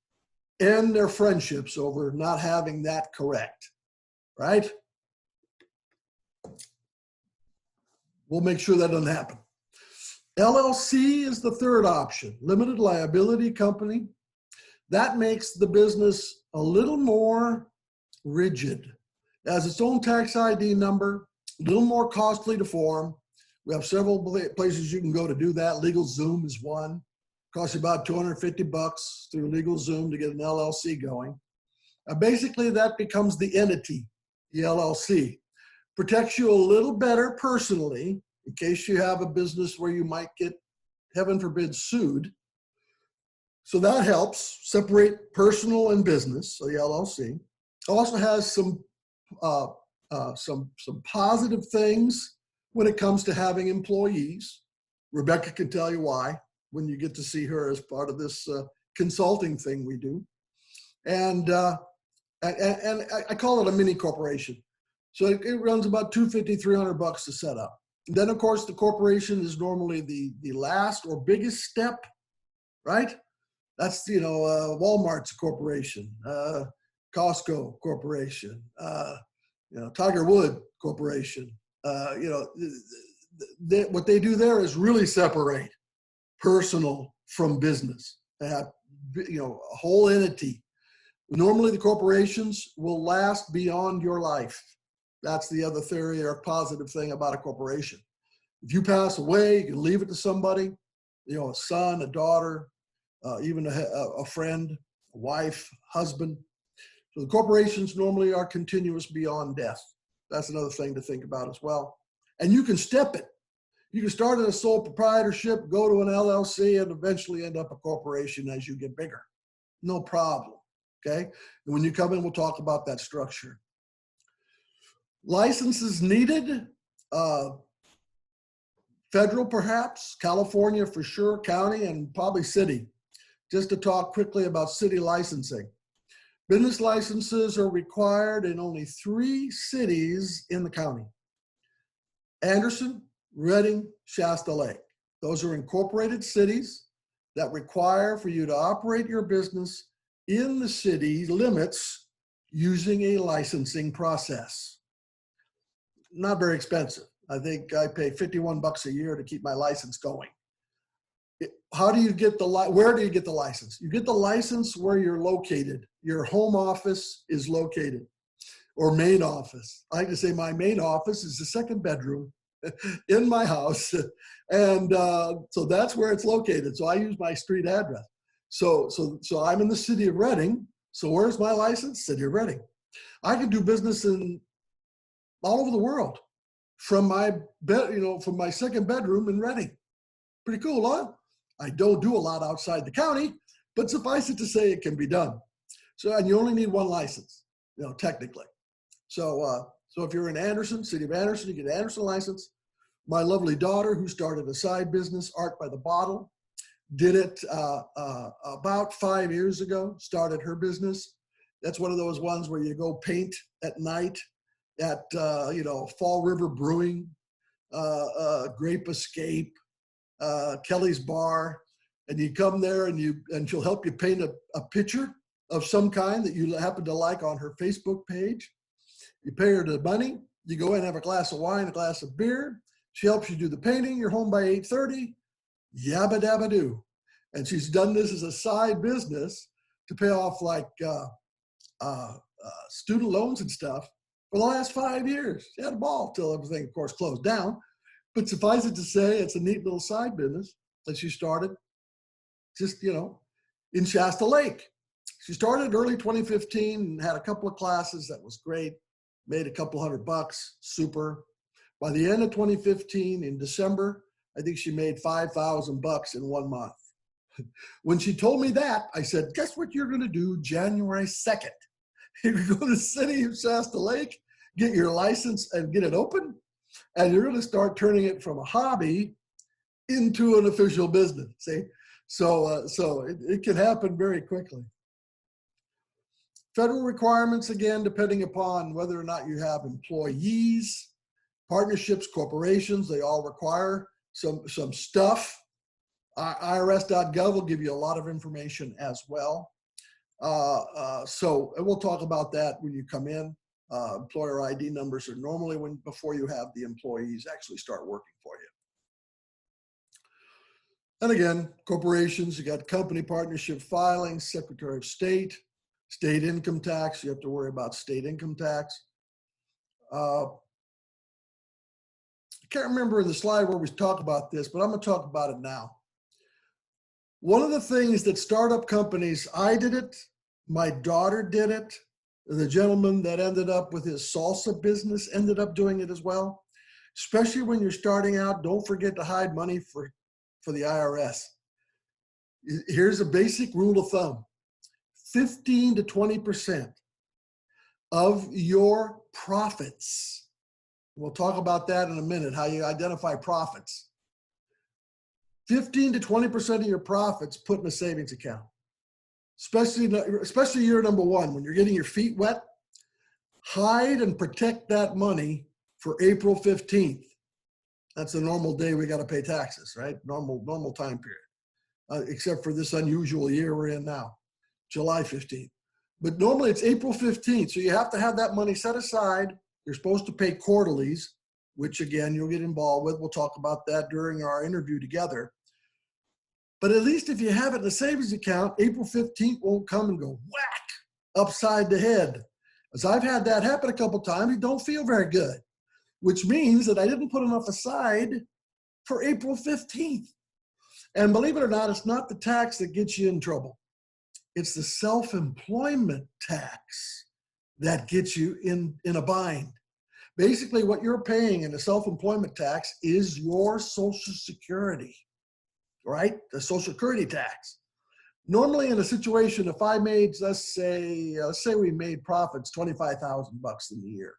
end their friendships over not having that correct, right? We'll make sure that doesn't happen. LLC is the third option, limited liability company. That makes the business a little more rigid. It has its own tax ID number, a little more costly to form. We have several places you can go to do that. LegalZoom is one. Costs you about $250 through LegalZoom to get an LLC going. Basically, that becomes the entity, the LLC. Protects you a little better personally in case you have a business where you might get, heaven forbid, sued. So that helps separate personal and business, so the LLC. Also has some positive things when it comes to having employees. Rebecca can tell you why when you get to see her as part of this consulting thing we do. And I call it a mini corporation. So it runs about $250, $300 to set up. And then, of course, the corporation is normally the last or biggest step, right? That's, Walmart's a corporation, Costco corporation, Tiger Wood corporation. What they do there is really separate personal from business. They have, a whole entity. Normally, the corporations will last beyond your life. That's the other theory or positive thing about a corporation. If you pass away, you can leave it to somebody, a son, a daughter, even a friend, a wife, husband. So the corporations normally are continuous beyond death. That's another thing to think about as well. And you can step it. You can start as a sole proprietorship, go to an LLC, and eventually end up a corporation as you get bigger. No problem, okay? And when you come in, we'll talk about that structure. Licenses needed, federal perhaps, California for sure, county, and probably city. Just to talk quickly about city licensing. Business licenses are required in only 3 cities in the county. Anderson, Redding, Shasta Lake. Those are incorporated cities that require for you to operate your business in the city limits using a licensing process. Not very expensive. I think I pay $51 a year to keep my license going. How do you get where do you get the license? You get the license where you're located. Your home office is located, or main office. I like to say my main office is the second bedroom in my house. And so that's where it's located. So I use my street address. So I'm in the city of Redding. So where's my license? City of Redding. I can do business in all over the world from my from my second bedroom in Redding. Pretty cool, huh? I don't do a lot outside the county, but suffice it to say it can be done. So, and you only need 1 license, technically. So if you're in Anderson, city of Anderson, you get an Anderson license. My lovely daughter, who started a side business, Art by the Bottle, did it about 5 years ago, started her business. That's one of those ones where you go paint at night at, Fall River Brewing, Grape Escape, Kelly's Bar, and you come there and she'll help you paint a picture of some kind that you happen to like on her Facebook page. You pay her the money, you go in and have a glass of wine, a glass of beer. She helps you do the painting. You're home by 8:30. Yabba dabba do. And she's done this as a side business to pay off like student loans and stuff for the last 5 years. She had a ball till everything, of course, closed down. But suffice it to say, it's a neat little side business that she started just, in Shasta Lake. She started early 2015 and had a couple of classes. That was great. Made a couple $100, super. By the end of 2015, in December, I think she made $5,000 in 1 month. When she told me that, I said, guess what you're going to do January 2nd? You're going to go to the city of Shasta Lake, get your license and get it open, and you're going to start turning it from a hobby into an official business. See? So it can happen very quickly. Federal requirements, again, depending upon whether or not you have employees, partnerships, corporations, they all require some stuff. IRS.gov will give you a lot of information as well. So we'll talk about that when you come in. Employer ID numbers are normally before you have the employees actually start working for you. And again, corporations, you got company partnership filings, Secretary of State, state income tax. You have to worry about state income tax. I can't remember in the slide where we talk about this, but I'm going to talk about it now. One of the things that startup companies, I did it, my daughter did it, the gentleman that ended up with his salsa business ended up doing it as well. Especially when you're starting out, don't forget to hide money for the IRS. Here's a basic rule of thumb. 15 to 20% of your profits. We'll talk about that in a minute, how you identify profits. 15 to 20% of your profits put in a savings account. Especially year number one, when you're getting your feet wet, hide and protect that money for April 15th. That's a normal day we got to pay taxes, right? Normal time period, except for this unusual year we're in now, July 15th. But normally it's April 15th, so you have to have that money set aside. You're supposed to pay quarterlies, which again, you'll get involved with. We'll talk about that during our interview together. But at least if you have it in a savings account, April 15th won't come and go whack upside the head. As I've had that happen a couple times, you don't feel very good, which means that I didn't put enough aside for April 15th. And believe it or not, it's not the tax that gets you in trouble. It's the self-employment tax that gets you in a bind. Basically, what you're paying in the self-employment tax is your Social Security, right? The Social Security tax. Normally in a situation, if I made, let's say we made profits $25,000 in the year.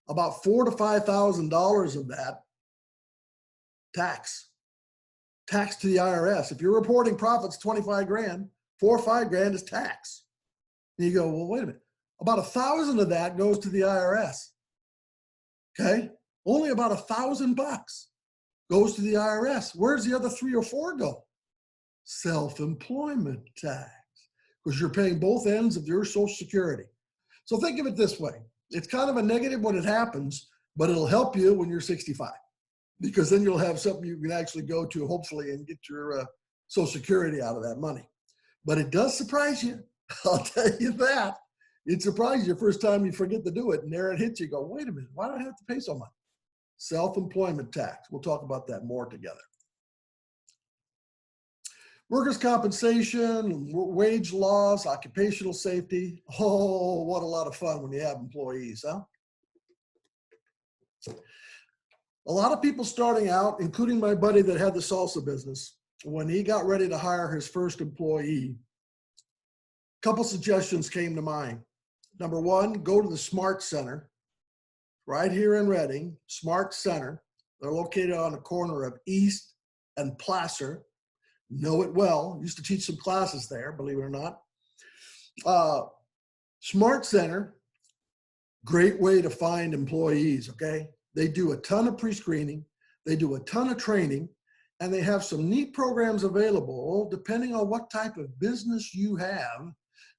About $4,000 to $5,000 of that tax to the IRS. If you're reporting profits 25 grand, 4 or 5 grand is tax. And you go, well, wait a minute. About 1,000 of that goes to the IRS. Okay, only about $1,000 goes to the IRS. Where's the other 3 or 4 go? Self-employment tax, because you're paying both ends of your Social Security. So think of it this way. It's kind of a negative when it happens, but it'll help you when you're 65, because then you'll have something you can actually go to, hopefully, and get your Social Security out of that money. But it does surprise you. I'll tell you that. It surprises you the first time you forget to do it, and there it hits you. You go, wait a minute, why do I have to pay so much? Self-employment tax. We'll talk about that more together. Workers' compensation, wage laws, occupational safety. Oh, what a lot of fun when you have employees, huh? A lot of people starting out, including my buddy that had the salsa business, when he got ready to hire his first employee, a couple suggestions came to mind. Number one, go to the Smart Center, right here in Reading, Smart Center. They're located on the corner of East and Placer. Know it well. Used to teach some classes there, believe it or not. Smart Center, great way to find employees, okay? They do a ton of pre-screening. They do a ton of training, and they have some neat programs available depending on what type of business you have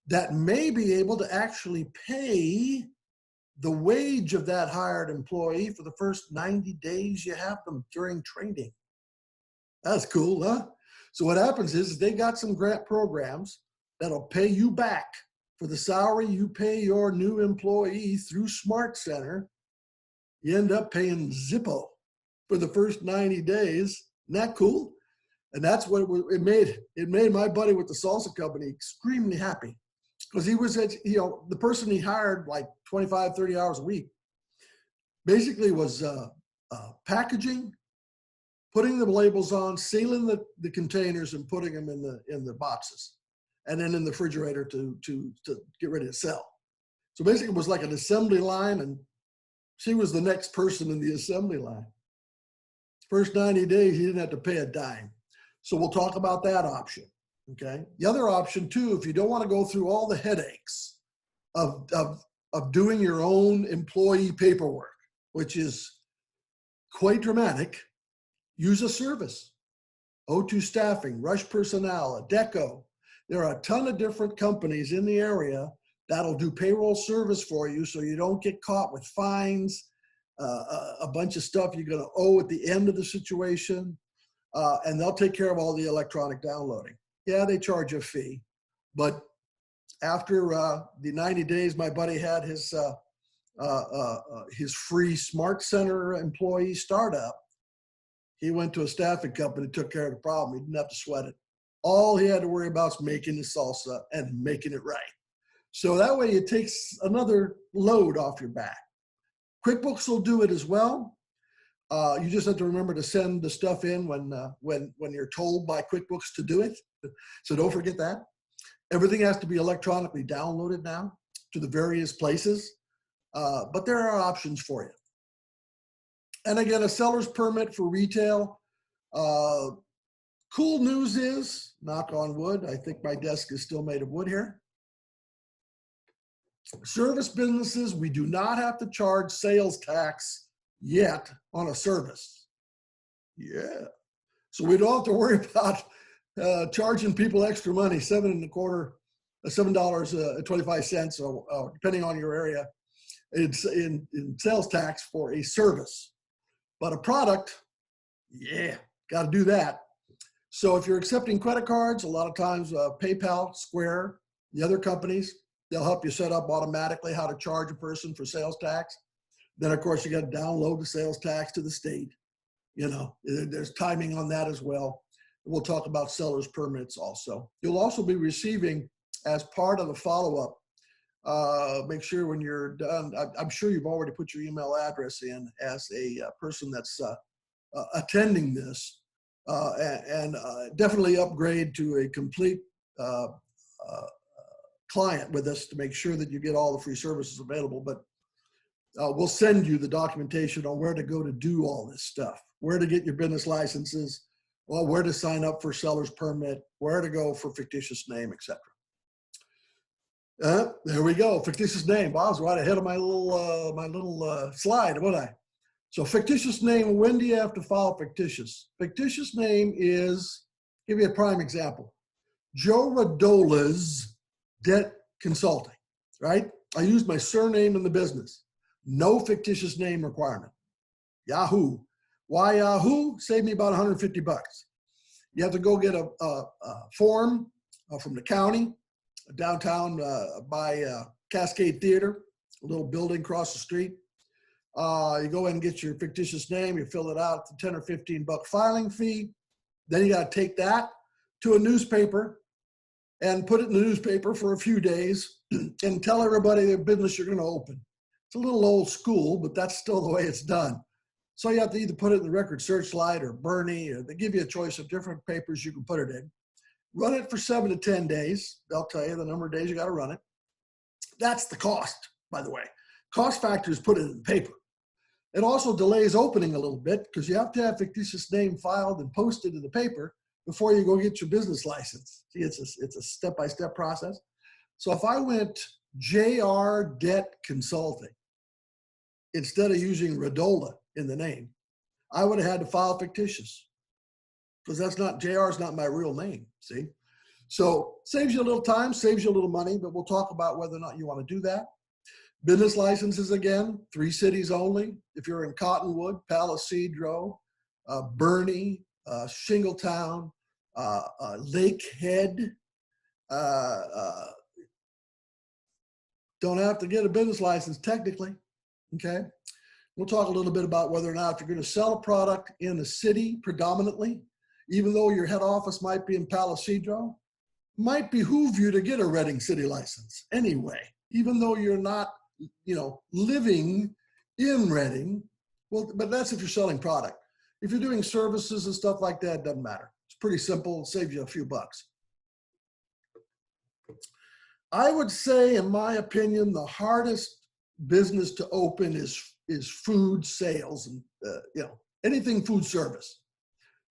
that may be able to actually pay the wage of that hired employee for the first 90 days you have them during training. That's cool, huh? So what happens is they got some grant programs that'll pay you back for the salary you pay your new employee through Smart Center. You end up paying Zippo for the first 90 days. Isn't that cool? And that's what it made. It made my buddy with the salsa company extremely happy, because he was, the person he hired like 25, 30 hours a week basically was packaging, putting the labels on, sealing the containers, and putting them in the boxes, and then in the refrigerator to get ready to sell. So basically, it was like an assembly line, and she was the next person in the assembly line. First 90 days, he didn't have to pay a dime. So we'll talk about that option. Okay. The other option too, if you don't want to go through all the headaches of doing your own employee paperwork, which is quite dramatic, use a service. O2 Staffing, Rush Personnel, Adecco. There are a ton of different companies in the area that'll do payroll service for you so you don't get caught with fines, a bunch of stuff you're going to owe at the end of the situation, and they'll take care of all the electronic downloading. Yeah, they charge a fee, but after the 90 days, my buddy had his free Smart Center employee startup. He went to a staffing company, took care of the problem. He didn't have to sweat it. All he had to worry about is making the salsa and making it right. So that way it takes another load off your back. QuickBooks will do it as well. You just have to remember to send the stuff in when you're told by QuickBooks to do it. So don't forget that. Everything has to be electronically downloaded now to the various places, but there are options for you. And again, a seller's permit for retail. Cool news is, knock on wood, I think my desk is still made of wood here. Service businesses, we do not have to charge sales tax yet on a service. Yeah. So we don't have to worry about charging people extra money, $7.25, depending on your area. It's in sales tax for a service. But a product, yeah, got to do that. So if you're accepting credit cards, a lot of times PayPal, Square, the other companies, they'll help you set up automatically how to charge a person for sales tax. Then, of course, you got to download the sales tax to the state. You know, there's timing on that as well. We'll talk about seller's permits also. You'll also be receiving, as part of the follow-up, make sure when you're done, I'm sure you've already put your email address in as a person that's attending this, and definitely upgrade to a complete client with us to make sure that you get all the free services available. But we'll send you the documentation on where to go to do all this stuff, where to get your business licenses, well, where to sign up for seller's permit, where to go for fictitious name, etc. There we go, fictitious name. Well, I was right ahead of my little slide, wasn't I? So fictitious name, when do you have to file fictitious? Fictitious name is, give you a prime example, Joe Rodola's Debt Consulting, right? I use my surname in the business. No fictitious name requirement. Yahoo. Why Yahoo? Saved me about 150 bucks. You have to go get a form from the county downtown by Cascade Theater, a little building across the street. You go in and get your fictitious name, you fill it out, it's a 10 or 15 buck filing fee. Then you got to take that to a newspaper and put it in the newspaper for a few days and tell everybody the business you're going to open. It's a little old school, but that's still the way it's done. So you have to either put it in the Record Searchlight or Bernie, or they give you a choice of different papers you can put it in. Run it for 7 to 10 days. They'll tell you the number of days you got to run it. That's the cost, by the way. Cost factor is put it in paper. It also delays opening a little bit because you have to have fictitious name filed and posted in the paper before you go get your business license. See, it's a step-by-step process. So if I went JR Debt Consulting instead of using Rodola in the name, I would have had to file fictitious because that's not, JR is not my real name, see? So saves you a little time, saves you a little money, but we'll talk about whether or not you want to do that. Business licenses, again, 3 cities only. If you're in Cottonwood, Palisadro, Bernie, Shingletown, Lakehead, don't have to get a business license technically, okay? We'll talk a little bit about whether or not if you're going to sell a product in the city predominantly, even though your head office might be in Palisadro, might behoove you to get a Reading City license anyway, even though you're not, living in Reading. Well, but that's if you're selling product. If you're doing services and stuff like that, it doesn't matter. It's pretty simple. It saves you a few bucks. I would say, in my opinion, the hardest business to open is food sales and anything food service.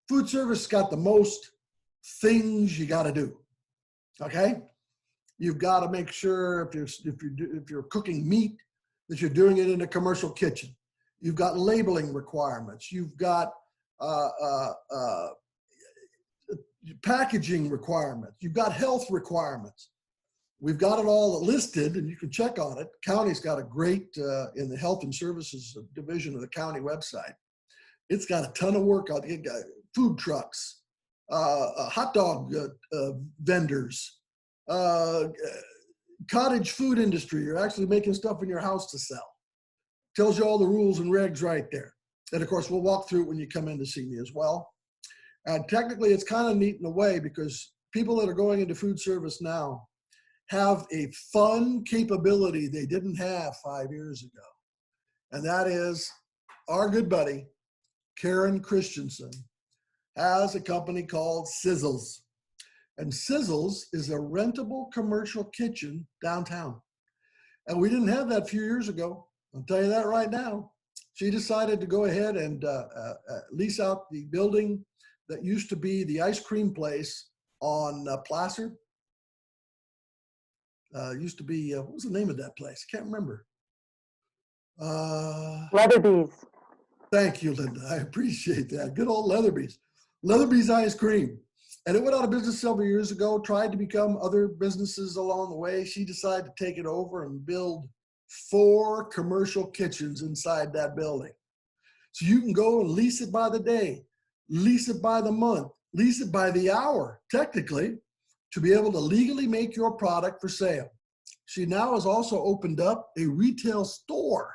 Food service got the most things you got to do. Okay, you've got to make sure if you're cooking meat that you're doing it in a commercial kitchen. You've got labeling requirements. You've got packaging requirements. You've got health requirements. We've got it all listed, and you can check on it. County's got a great, in the Health and Services Division of the county website. It's got a ton of work on it. Food trucks, hot dog vendors, cottage food industry. You're actually making stuff in your house to sell. Tells you all the rules and regs right there. And of course, we'll walk through it when you come in to see me as well. And technically, it's kind of neat in a way because people that are going into food service now have a fun capability they didn't have 5 years ago. And that is our good buddy, Karen Christensen, has a company called Sizzles. And Sizzles is a rentable commercial kitchen downtown. And we didn't have that a few years ago. I'll tell you that right now. She decided to go ahead and lease out the building that used to be the ice cream place on Placer. Used to be, what was the name of that place? I can't remember. Leatherby's. Thank you, Linda. I appreciate that. Good old Leatherby's. Leatherby's ice cream. And it went out of business several years ago, tried to become other businesses along the way. She decided to take it over and build 4 commercial kitchens inside that building. So you can go and lease it by the day, lease it by the month, lease it by the hour, technically, to be able to legally make your product for sale. She now has also opened up a retail store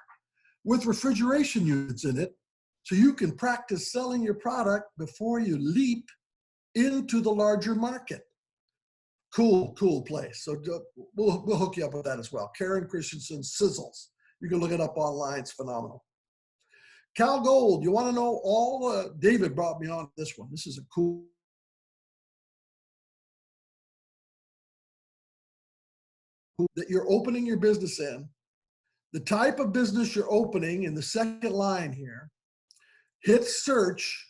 with refrigeration units in it, so you can practice selling your product before you leap into the larger market. Cool place. So we'll hook you up with that as well. Karen Christensen Sizzles. You can look it up online. It's phenomenal. CalGold. You want to know all? David brought me on this one. This is a cool. That you're opening your business in. The type of business you're opening in the second line here. Hit search.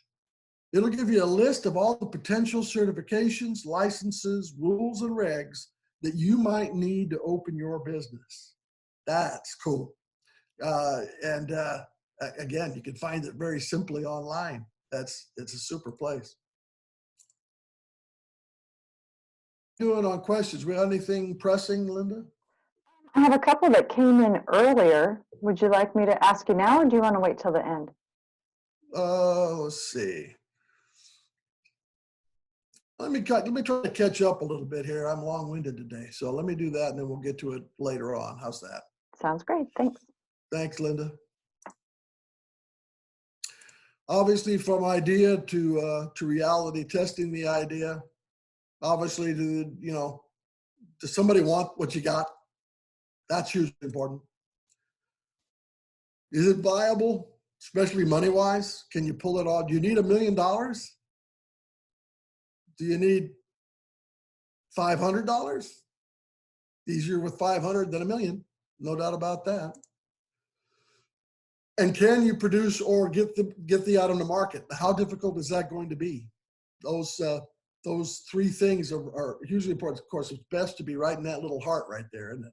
It'll give you a list of all the potential certifications, licenses, rules, and regs that you might need to open your business. That's cool. Again, you can find it very simply online. It's a super place. Doing on questions. We got anything pressing, Linda? I have a couple that came in earlier. Would you like me to ask you now, or do you want to wait till the end? Let's see. Let me try to catch up a little bit here. I'm long-winded today, so let me do that, and then we'll get to it later on. How's that? Sounds great. Thanks. Thanks, Linda. Obviously, from idea to reality, testing the idea. Obviously, does somebody want what you got? That's hugely important. Is it viable, especially money-wise? Can you pull it off? Do you need $1 million? Do you need $500? Easier with 500 than $1 million, no doubt about that. And can you produce or get the out on the market? How difficult is that going to be? Those 3 things are hugely important. Of course, it's best to be right in that little heart right there, isn't it?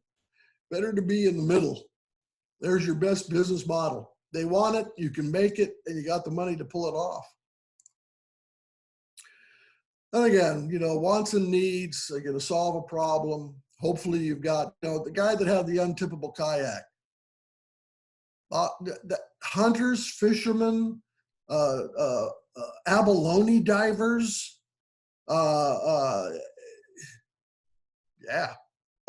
Better to be in the middle. There's your best business model. They want it, you can make it, and you got the money to pull it off. And again, wants and needs, they're going to solve a problem. Hopefully you've got, the guy that had the untippable kayak. The hunters, fishermen, abalone divers,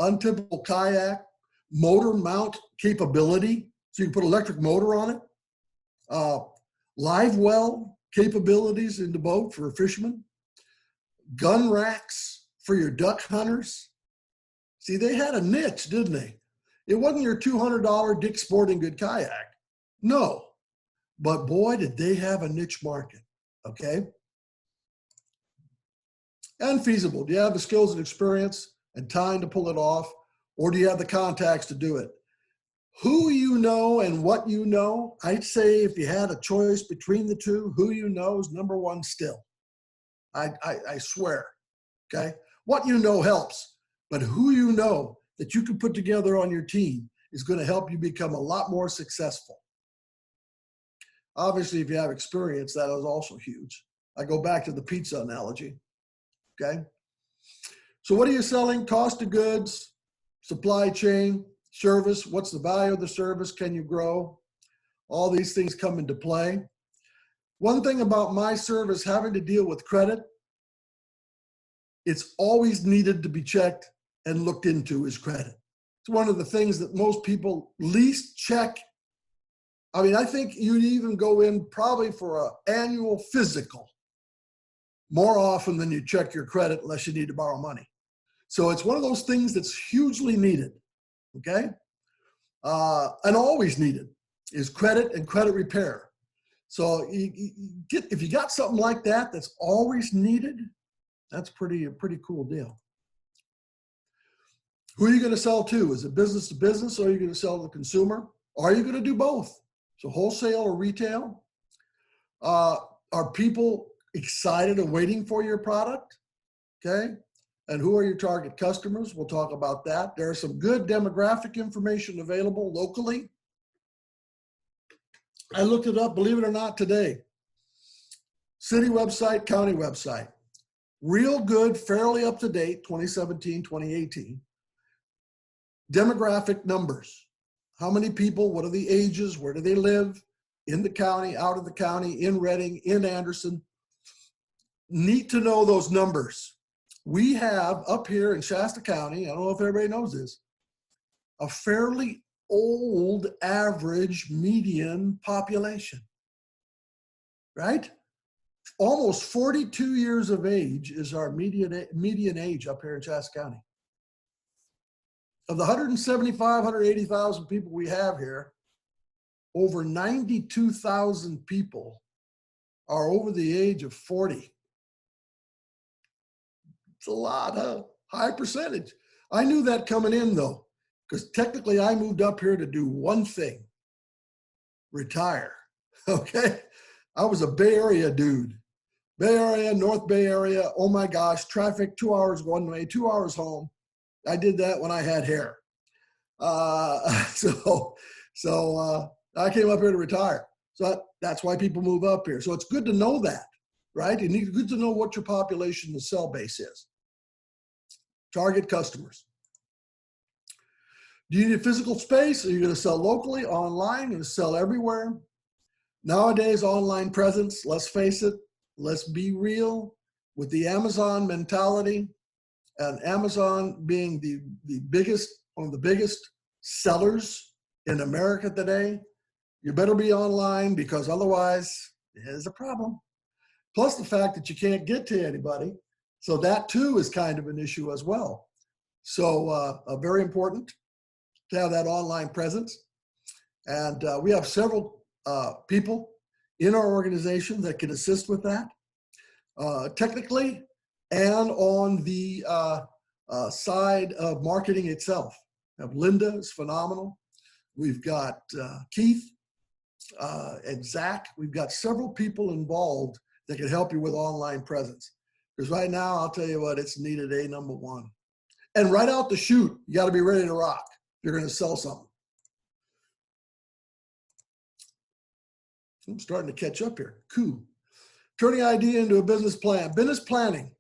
untippable kayak, motor mount capability, so you can put electric motor on it, live well capabilities in the boat for a fisherman, gun racks for your duck hunters. See, they had a niche, didn't they? It wasn't your $200 Dick's Sporting Good kayak. No, but boy, did they have a niche market, okay? And feasible. Do you have the skills and experience and time to pull it off, or do you have the contacts to do it? Who you know and what you know, I'd say if you had a choice between the two, who you know is number one still. I swear, okay? What you know helps, but who you know that you can put together on your team is going to help you become a lot more successful. Obviously, if you have experience, that is also huge. I go back to the pizza analogy, okay? So what are you selling? Cost of goods, supply chain, service. What's the value of the service? Can you grow? All these things come into play. One thing about my service having to deal with credit, it's always needed to be checked and looked into is credit. It's one of the things that most people least check. I mean, I think you'd even go in probably for an annual physical more often than you check your credit unless you need to borrow money. So it's one of those things that's hugely needed, okay? And always needed is credit and credit repair. So if you got something like that that's always needed, that's a pretty cool deal. Who are you going to sell to? Is it business to business, or are you going to sell to the consumer? Are you going to do both? So wholesale or retail? Are people excited and waiting for your product? Okay. And who are your target customers? We'll talk about that. There's some good demographic information available locally. I looked it up, believe it or not, today. City website, county website. Real good, fairly up to date, 2017, 2018. Demographic numbers. How many people, what are the ages, where do they live? In the county, out of the county, in Reading, in Anderson. Neat to know those numbers. We have up here in Shasta County, I don't know if everybody knows this, a fairly old average median population, right? Almost 42 years of age is our median age up here in Shasta County. Of the 175, 180,000 people we have here, over 92,000 people are over the age of 40. It's a lot, huh? High percentage. I knew that coming in though, because technically I moved up here to do one thing, retire, okay? I was a Bay Area dude. Bay Area, North Bay Area, oh my gosh, traffic 2 hours one way, 2 hours home. I did that when I had hair. So I came up here to retire. So that's why people move up here. So it's good to know that, right? It's good to know what your population, the cell base is. Target customers. Do you need a physical space? Are you going to sell locally, online? You're going to sell everywhere? Nowadays, online presence, let's face it, let's be real. With the Amazon mentality, and Amazon being the biggest, one of the biggest sellers in America today, you better be online because otherwise there's a problem. Plus the fact that you can't get to anybody. So that too is kind of an issue as well. So very important to have that online presence. And we have several people in our organization that can assist with that technically and on the side of marketing itself. We have Linda is phenomenal. We've got Keith and Zach. We've got several people involved that can help you with online presence. Because right now, I'll tell you what, it's needed number one. And right out the chute, you got to be ready to rock if you're going to sell something. I'm starting to catch up here. Cool. Turning idea into a business plan. Business planning.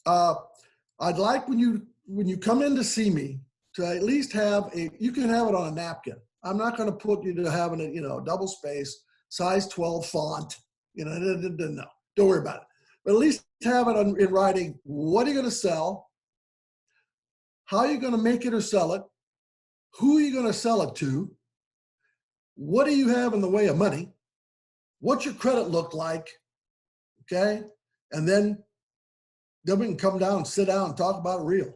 I'd like when you come in to see me to at least have you can have it on a napkin. I'm not going to put you to having it, double space, size 12 font, no, don't worry about it. But at least have it in writing. What are you going to sell? How are you going to make it or sell it? Who are you going to sell it to? What do you have in the way of money? What's your credit look like? Okay. And then we can come down and sit down and talk about it real.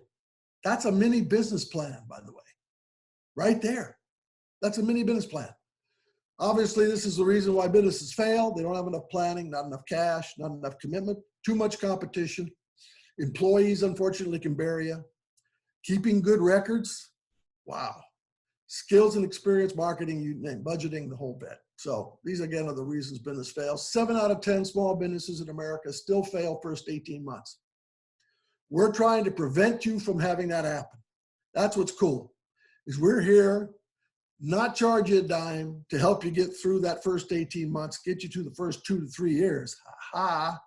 That's a mini business plan, by the way, right there. That's a mini business plan. Obviously, this is the reason why businesses fail. They don't have enough planning, not enough cash, not enough commitment, too much competition. Employees, unfortunately, can bury you. Keeping good records, wow. Skills and experience, marketing, you name, budgeting, the whole bit. So these, again, are the reasons business fails. 7 out of 10 small businesses in America still fail first 18 months. We're trying to prevent you from having that happen. That's what's cool, is we're here, not charge you a dime, to help you get through that first 18 months, get you to the first 2 to 3 years. Ha-ha,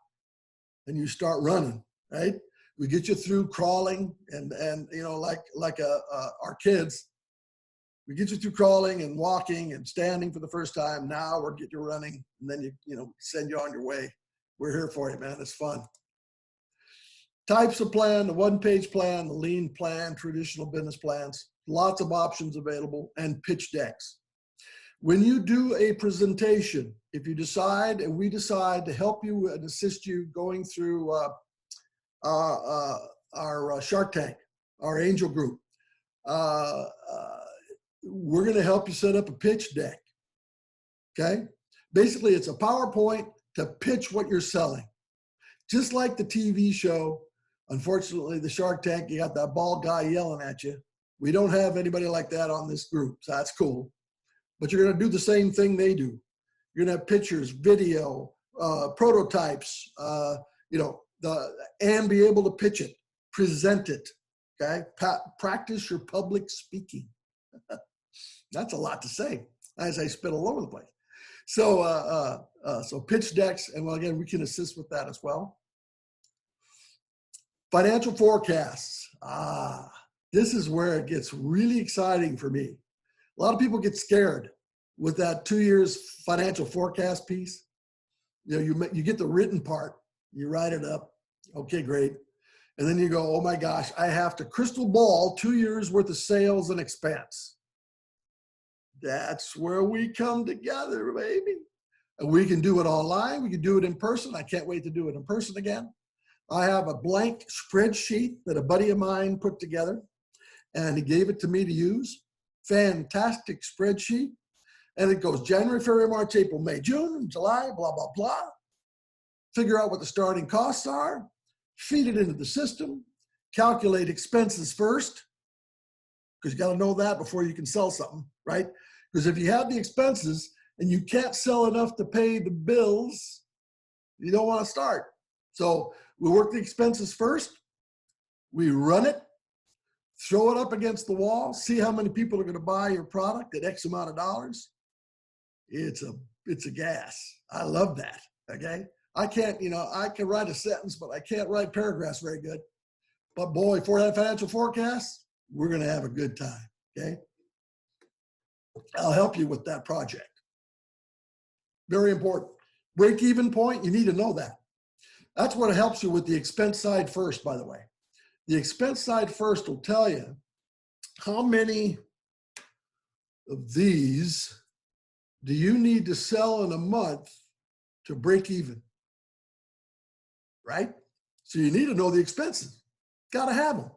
and you start running, right? We get you through crawling and you know, like our kids, we get you through crawling and walking and standing for the first time. Now we're getting you running, and then you know, send you on your way. We're here for you, man. It's fun. Types of plan: the one-page plan, the lean plan, traditional business plans, lots of options available, and pitch decks. When you do a presentation, if you decide, and we decide to help you and assist you going through our Shark Tank, our angel group, we're going to help you set up a pitch deck. Okay? Basically, it's a PowerPoint to pitch what you're selling. Just like the TV show, unfortunately, the Shark Tank, you got that bald guy yelling at you. We don't have anybody like that on this group, so that's cool. But you're going to do the same thing they do. You're going to have pictures, video, prototypes, you know, and be able to pitch it, present it. Okay? Practice your public speaking. That's a lot to say as I spit all over the place. So, so pitch decks, and well, again, we can assist with that as well. Financial forecasts. This is where it gets really exciting for me. A lot of people get scared with that 2 years financial forecast piece. You know, you get the written part, you write it up. Okay, great. And then you go, oh my gosh, I have to crystal ball 2 years worth of sales and expense. That's where we come together, baby. And we can do it online. We can do it in person. I can't wait to do it in person again. I have a blank spreadsheet that a buddy of mine put together, and he gave it to me to use. Fantastic spreadsheet. And it goes January, February, March, April, May, June, July, blah, blah, blah. Figure out what the starting costs are, feed it into the system, calculate expenses first, because you got to know that before you can sell something, right? Because if you have the expenses and you can't sell enough to pay the bills, you don't want to start. So we work the expenses first, we run it, throw it up against the wall, see how many people are going to buy your product at X amount of dollars. It's a gas. I love that, okay? I can't, you know, I can write a sentence, but I can't write paragraphs very good. But boy, for that financial forecast, we're going to have a good time, okay? I'll help you with that project. Very important. Break-even point, you need to know that. That's what helps you with the expense side first, by the way. The expense side first will tell you how many of these do you need to sell in a month to break even, right? So you need to know the expenses. Got to have them.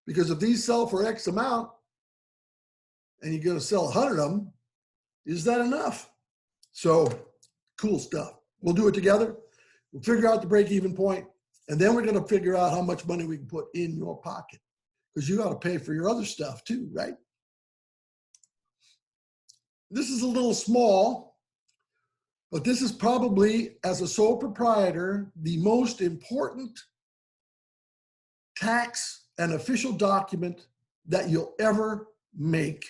Because if these sell for X amount and you're going to sell 100 of them, is that enough? So cool stuff. We'll do it together. We'll figure out the break-even point, and then we're going to figure out how much money we can put in your pocket, because you got to pay for your other stuff too, right? This is a little small, but this is probably, as a sole proprietor, the most important tax and official document that you'll ever make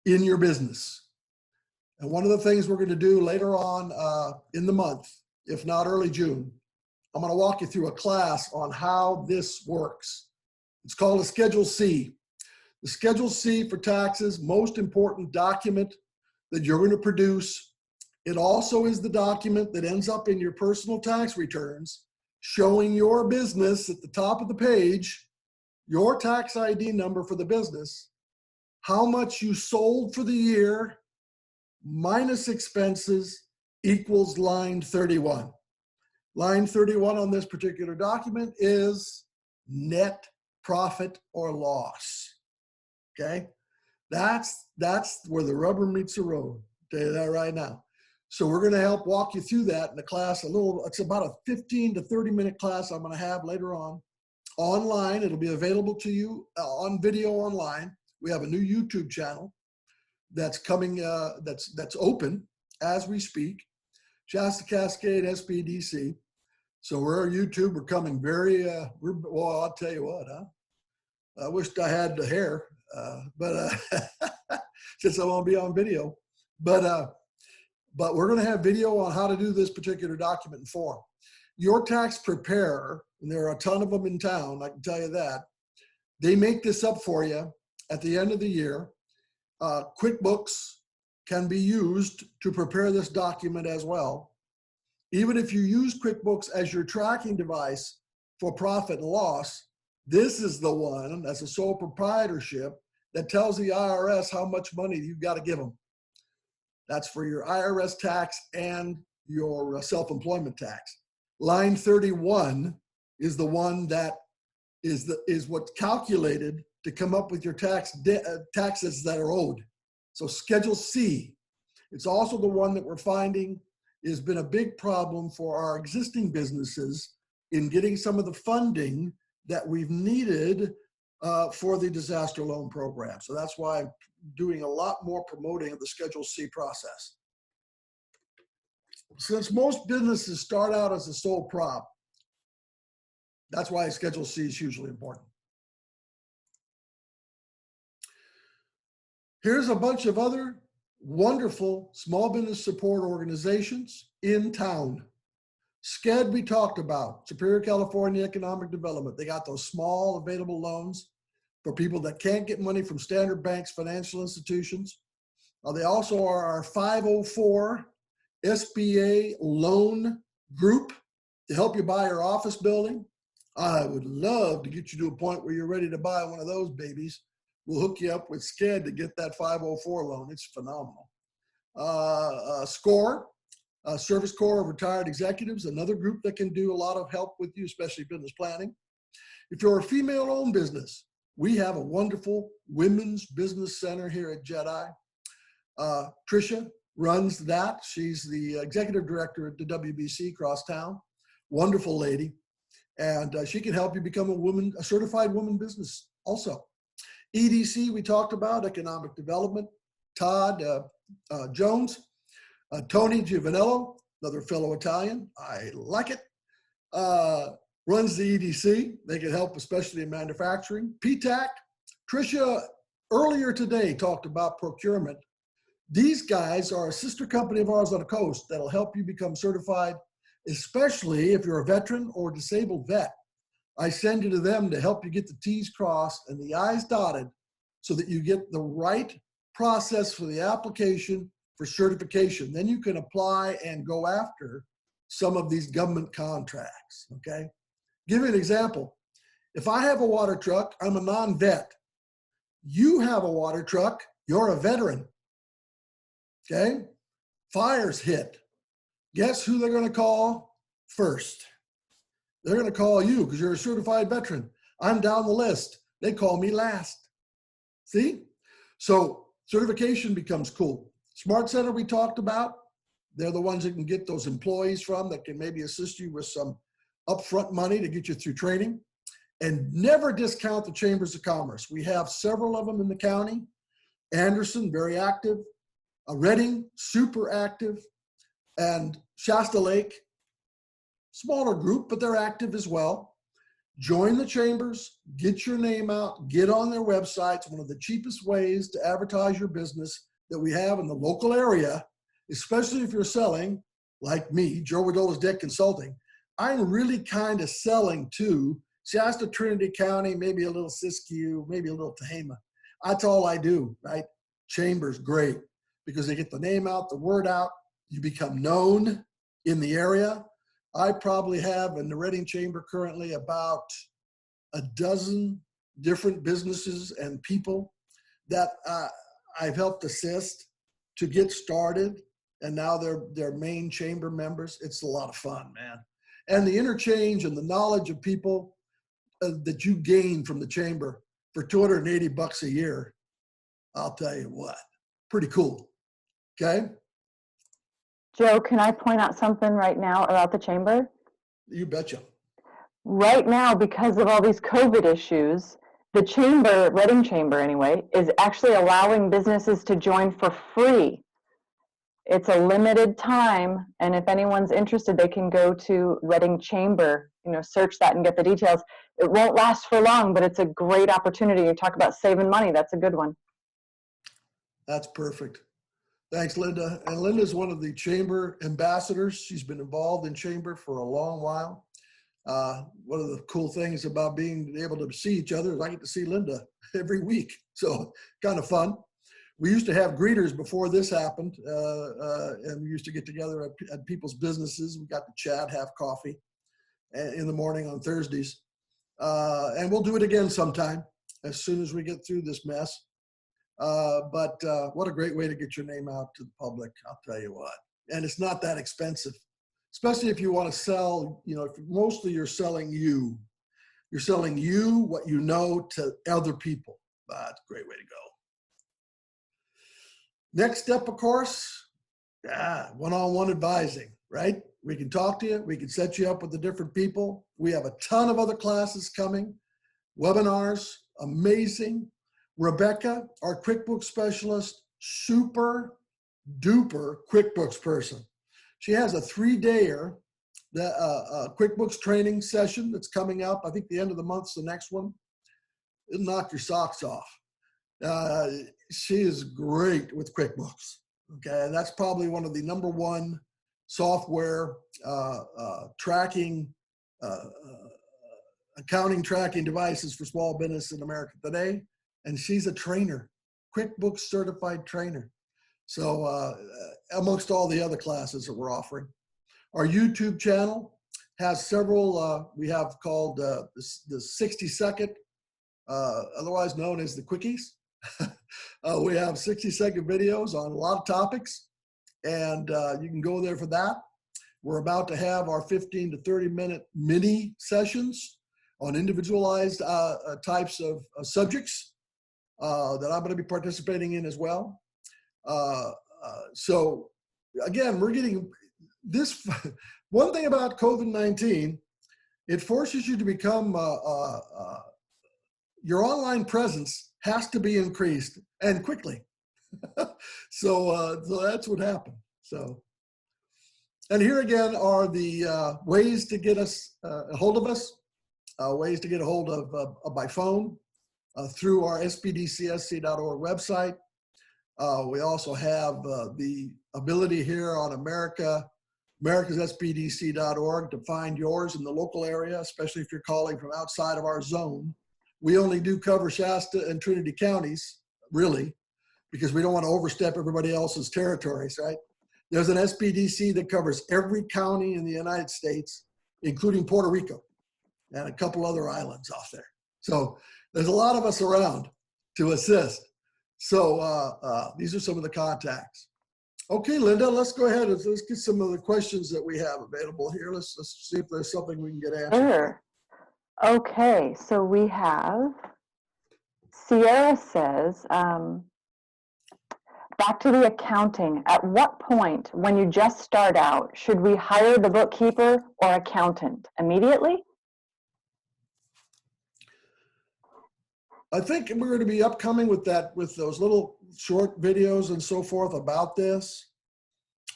in your business. And one of the things we're going to do later on in the month, if not early June, I'm going to walk you through a class on how this works. It's called a Schedule C. The Schedule C for taxes, most important document that you're going to produce. It also is the document that ends up in your personal tax returns, showing your business at the top of the page, your tax ID number for the business, how much you sold for the year, minus expenses, equals line 31. Line 31 on this particular document is net profit or loss. Okay? That's where the rubber meets the road. Tell you that right now. So we're going to help walk you through that in the class. It's about a 15 to 30-minute class I'm going to have later on. Online, it'll be available to you on video online. We have a new YouTube channel that's coming, that's open as we speak. Shasta-Cascade SBDC. So we're YouTube. We're coming very, well, I'll tell you what, huh? I wished I had the hair, but since I won't be on video. But we're going to have video on how to do this particular document and form. Your tax preparer, and there are a ton of them in town, I can tell you that, they make this up for you at the end of the year. QuickBooks can be used to prepare this document as well. Even if you use QuickBooks as your tracking device for profit and loss, this is the one that's a sole proprietorship that tells the IRS how much money you've got to give them. That's for your IRS tax and your self-employment tax. Line 31 is the one that is what's calculated to come up with your taxes that are owed. So Schedule C, it's also the one that we're finding has been a big problem for our existing businesses in getting some of the funding that we've needed for the disaster loan program. So that's why I'm doing a lot more promoting of the Schedule C process. Since most businesses start out as a sole prop, that's why Schedule C is hugely important. Here's a bunch of other wonderful small business support organizations in town. SCED we talked about, Superior California Economic Development. They got those small available loans for people that can't get money from standard banks, financial institutions. They also are our 504 SBA loan group to help you buy your office building. I would love to get you to a point where you're ready to buy one of those babies. We'll hook you up with SCED to get that 504 loan. It's phenomenal. SCORE, Service Corps of Retired Executives, another group that can do a lot of help with you, especially business planning. If you're a female-owned business, we have a wonderful women's business center here at Jedi. Tricia runs that. She's the executive director at the WBC Crosstown. Wonderful lady. And she can help you become a certified woman business also. EDC, we talked about, Economic Development. Todd Jones. Tony Giovanello, another fellow Italian. I like it. Runs the EDC. They can help, especially in manufacturing. PTAC. Tricia earlier today talked about procurement. These guys are a sister company of ours on the coast that'll help you become certified, especially if you're a veteran or disabled vet. I send you to them to help you get the T's crossed and the I's dotted so that you get the right process for the application for certification. Then you can apply and go after some of these government contracts, okay? Give you an example. If I have a water truck, I'm a non-vet. You have a water truck, you're a veteran, okay? Fires hit. Guess who they're gonna call first? They're gonna call you because you're a certified veteran. I'm down the list. They call me last. See? So certification becomes cool. Smart Center we talked about, they're the ones that can get those employees from that can maybe assist you with some upfront money to get you through training. And never discount the Chambers of Commerce. We have several of them in the county. Anderson, very active. Reading, super active. And Shasta Lake, smaller group, but they're active as well. Join the chambers, get your name out, get on their websites. One of the cheapest ways to advertise your business that we have in the local area, especially if you're selling, like me, Joe Rodola's Debt Consulting. I'm really kind of selling to Shasta, Trinity County, maybe a little Siskiyou, maybe a little Tehama. That's all I do, right? Chambers, great, because they get the name out, the word out, you become known in the area. I probably have in the Reading Chamber currently about a dozen different businesses and people that I've helped assist to get started, and now they're main chamber members. It's a lot of fun, man. And the interchange and the knowledge of people that you gain from the chamber for $280 a year, I'll tell you what, pretty cool. Okay, Joe, can I point out something right now about the chamber? you betcha. Right now, because of all these COVID issues, the chamber, Reading Chamber anyway, is actually allowing businesses to join for free. It's a limited time, and if anyone's interested, they can go to Reading Chamber, search that and get the details. It won't last for long, but it's a great opportunity. You talk about saving money, that's a good one. That's perfect. Thanks, Linda. And Linda's one of the chamber ambassadors. She's been involved in chamber for a long while. One of the cool things about being able to see each other is I get to see Linda every week. So kind of fun. We used to have greeters before this happened, and we used to get together at people's businesses. We got to chat, have coffee in the morning on Thursdays. And we'll do it again sometime as soon as we get through this mess. But what a great way to get your name out to the public, I'll tell you what. And it's not that expensive, especially if you want to sell, if mostly you're selling you. You're selling you, what you know, to other people. That's a great way to go. Next step, of course, one-on-one advising, right? We can talk to you. We can set you up with the different people. We have a ton of other classes coming, webinars, amazing. Rebecca, our QuickBooks specialist, super duper QuickBooks person. She has a 3-dayer QuickBooks training session that's coming up. I think the end of the month's the next one. It'll knock your socks off. She is great with QuickBooks. Okay, and that's probably one of the #1 software tracking, accounting tracking devices for small business in America today. And she's a trainer, QuickBooks certified trainer. So amongst all the other classes that we're offering. Our YouTube channel has several, we have called the 60-second, otherwise known as the quickies. We have 60-second videos on a lot of topics, and you can go there for that. We're about to have our 15 to 30-minute mini sessions on individualized types of subjects that I'm going to be participating in as well. So again, we're getting this. One thing about COVID-19, it forces you to become, your online presence has to be increased and quickly. So that's what happened. So, and here again are the ways to get us a hold of us, ways to get a hold of by phone through our SBDCSC.org website. We also have the ability here on americasSBDC.org to find yours in the local area, especially if you're calling from outside of our zone. We only do cover Shasta and Trinity counties, really, because we don't want to overstep everybody else's territories, right? There's an SBDC that covers every county in the United States, including Puerto Rico and a couple other islands off there. So there's a lot of us around to assist. So these are some of the contacts. Okay, Linda, let's go ahead and let's get some of the questions that we have available here. Let's see if there's something we can get answered. Sure. Okay, so we have, Sierra says, back to the accounting. At what point, when you just start out, should we hire the bookkeeper or accountant? Immediately? I think we're going to be upcoming with that, with those little short videos and so forth about this.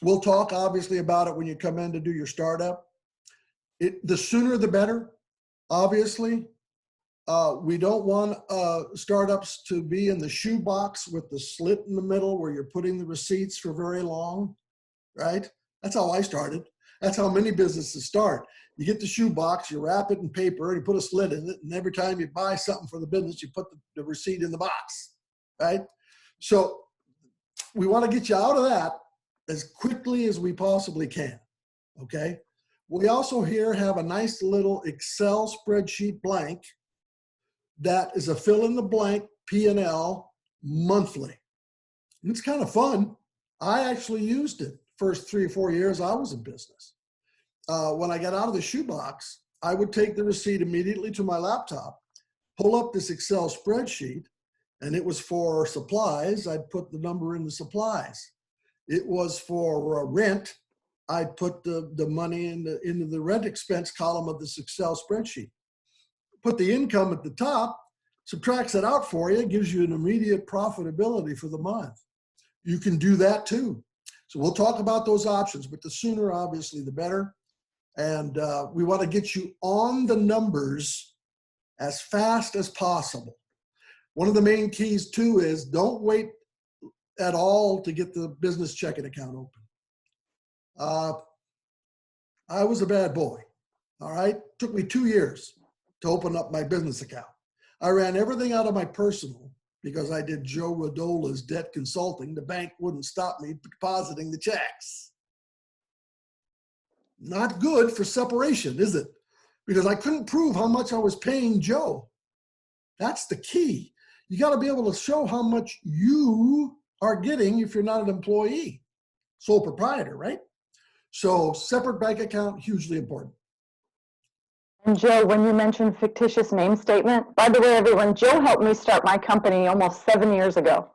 We'll talk obviously about it when you come in to do your startup. The sooner the better, obviously. We don't want startups to be in the shoebox with the slit in the middle where you're putting the receipts for very long, right? That's how I started. That's how many businesses start. You get the shoebox, you wrap it in paper, and you put a slit in it, and every time you buy something for the business, you put the receipt in the box, right? So we want to get you out of that as quickly as we possibly can, okay? We also here have a nice little Excel spreadsheet blank that is a fill-in-the-blank P&L monthly. And it's kind of fun. I actually used it first 3 or 4 years I was in business. When I got out of the shoebox, I would take the receipt immediately to my laptop, pull up this Excel spreadsheet, and it was for supplies. I'd put the number in the supplies. it was for rent, I'd put the money into the rent expense column of this Excel spreadsheet. Put the income at the top, subtracts it out for you, gives you an immediate profitability for the month. You can do that too. So we'll talk about those options, but the sooner, obviously, the better. And we want to get you on the numbers as fast as possible. One of the main keys too is don't wait at all to get the business checking account open. I was a bad boy, all right? Took me 2 years to open up my business account. I ran everything out of my personal because I did Joe Rodola's debt consulting. The bank wouldn't stop me depositing the checks. Not good for separation, is it? Because I couldn't prove how much I was paying Joe. That's the key. You got to be able to show how much you are getting if you're not an employee, sole proprietor, right? So separate bank account, hugely important. And Joe, when you mentioned fictitious name statement, by the way, everyone, Joe helped me start my company almost 7 years ago.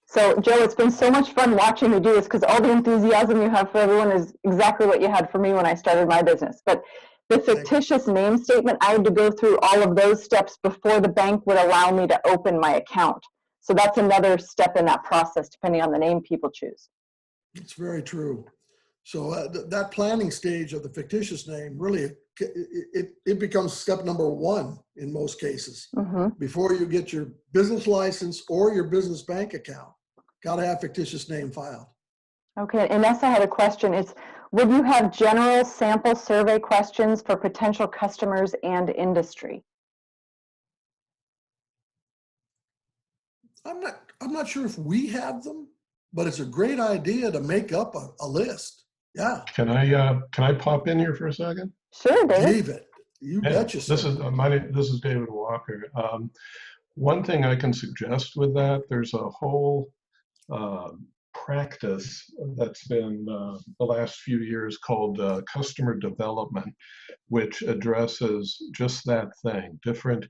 So Joe, it's been so much fun watching you do this because all the enthusiasm you have for everyone is exactly what you had for me when I started my business. But the fictitious name statement, I had to go through all of those steps before the bank would allow me to open my account. So that's another step in that process, depending on the name people choose. It's very true. So that planning stage of the fictitious name, really, it becomes step number one in most cases. Before you get your business license or your business bank account, got to have fictitious name filed. Okay, Inessa had a question. It's, would you have general sample survey questions for potential customers and industry? I'm not sure if we have them, but it's a great idea to make up a list. Yeah. Can I pop in here for a second? Sure, David. David, you betcha. This is David Walker. One thing I can suggest with that, there's a whole practice that's been the last few years called customer development, which addresses just that thing, different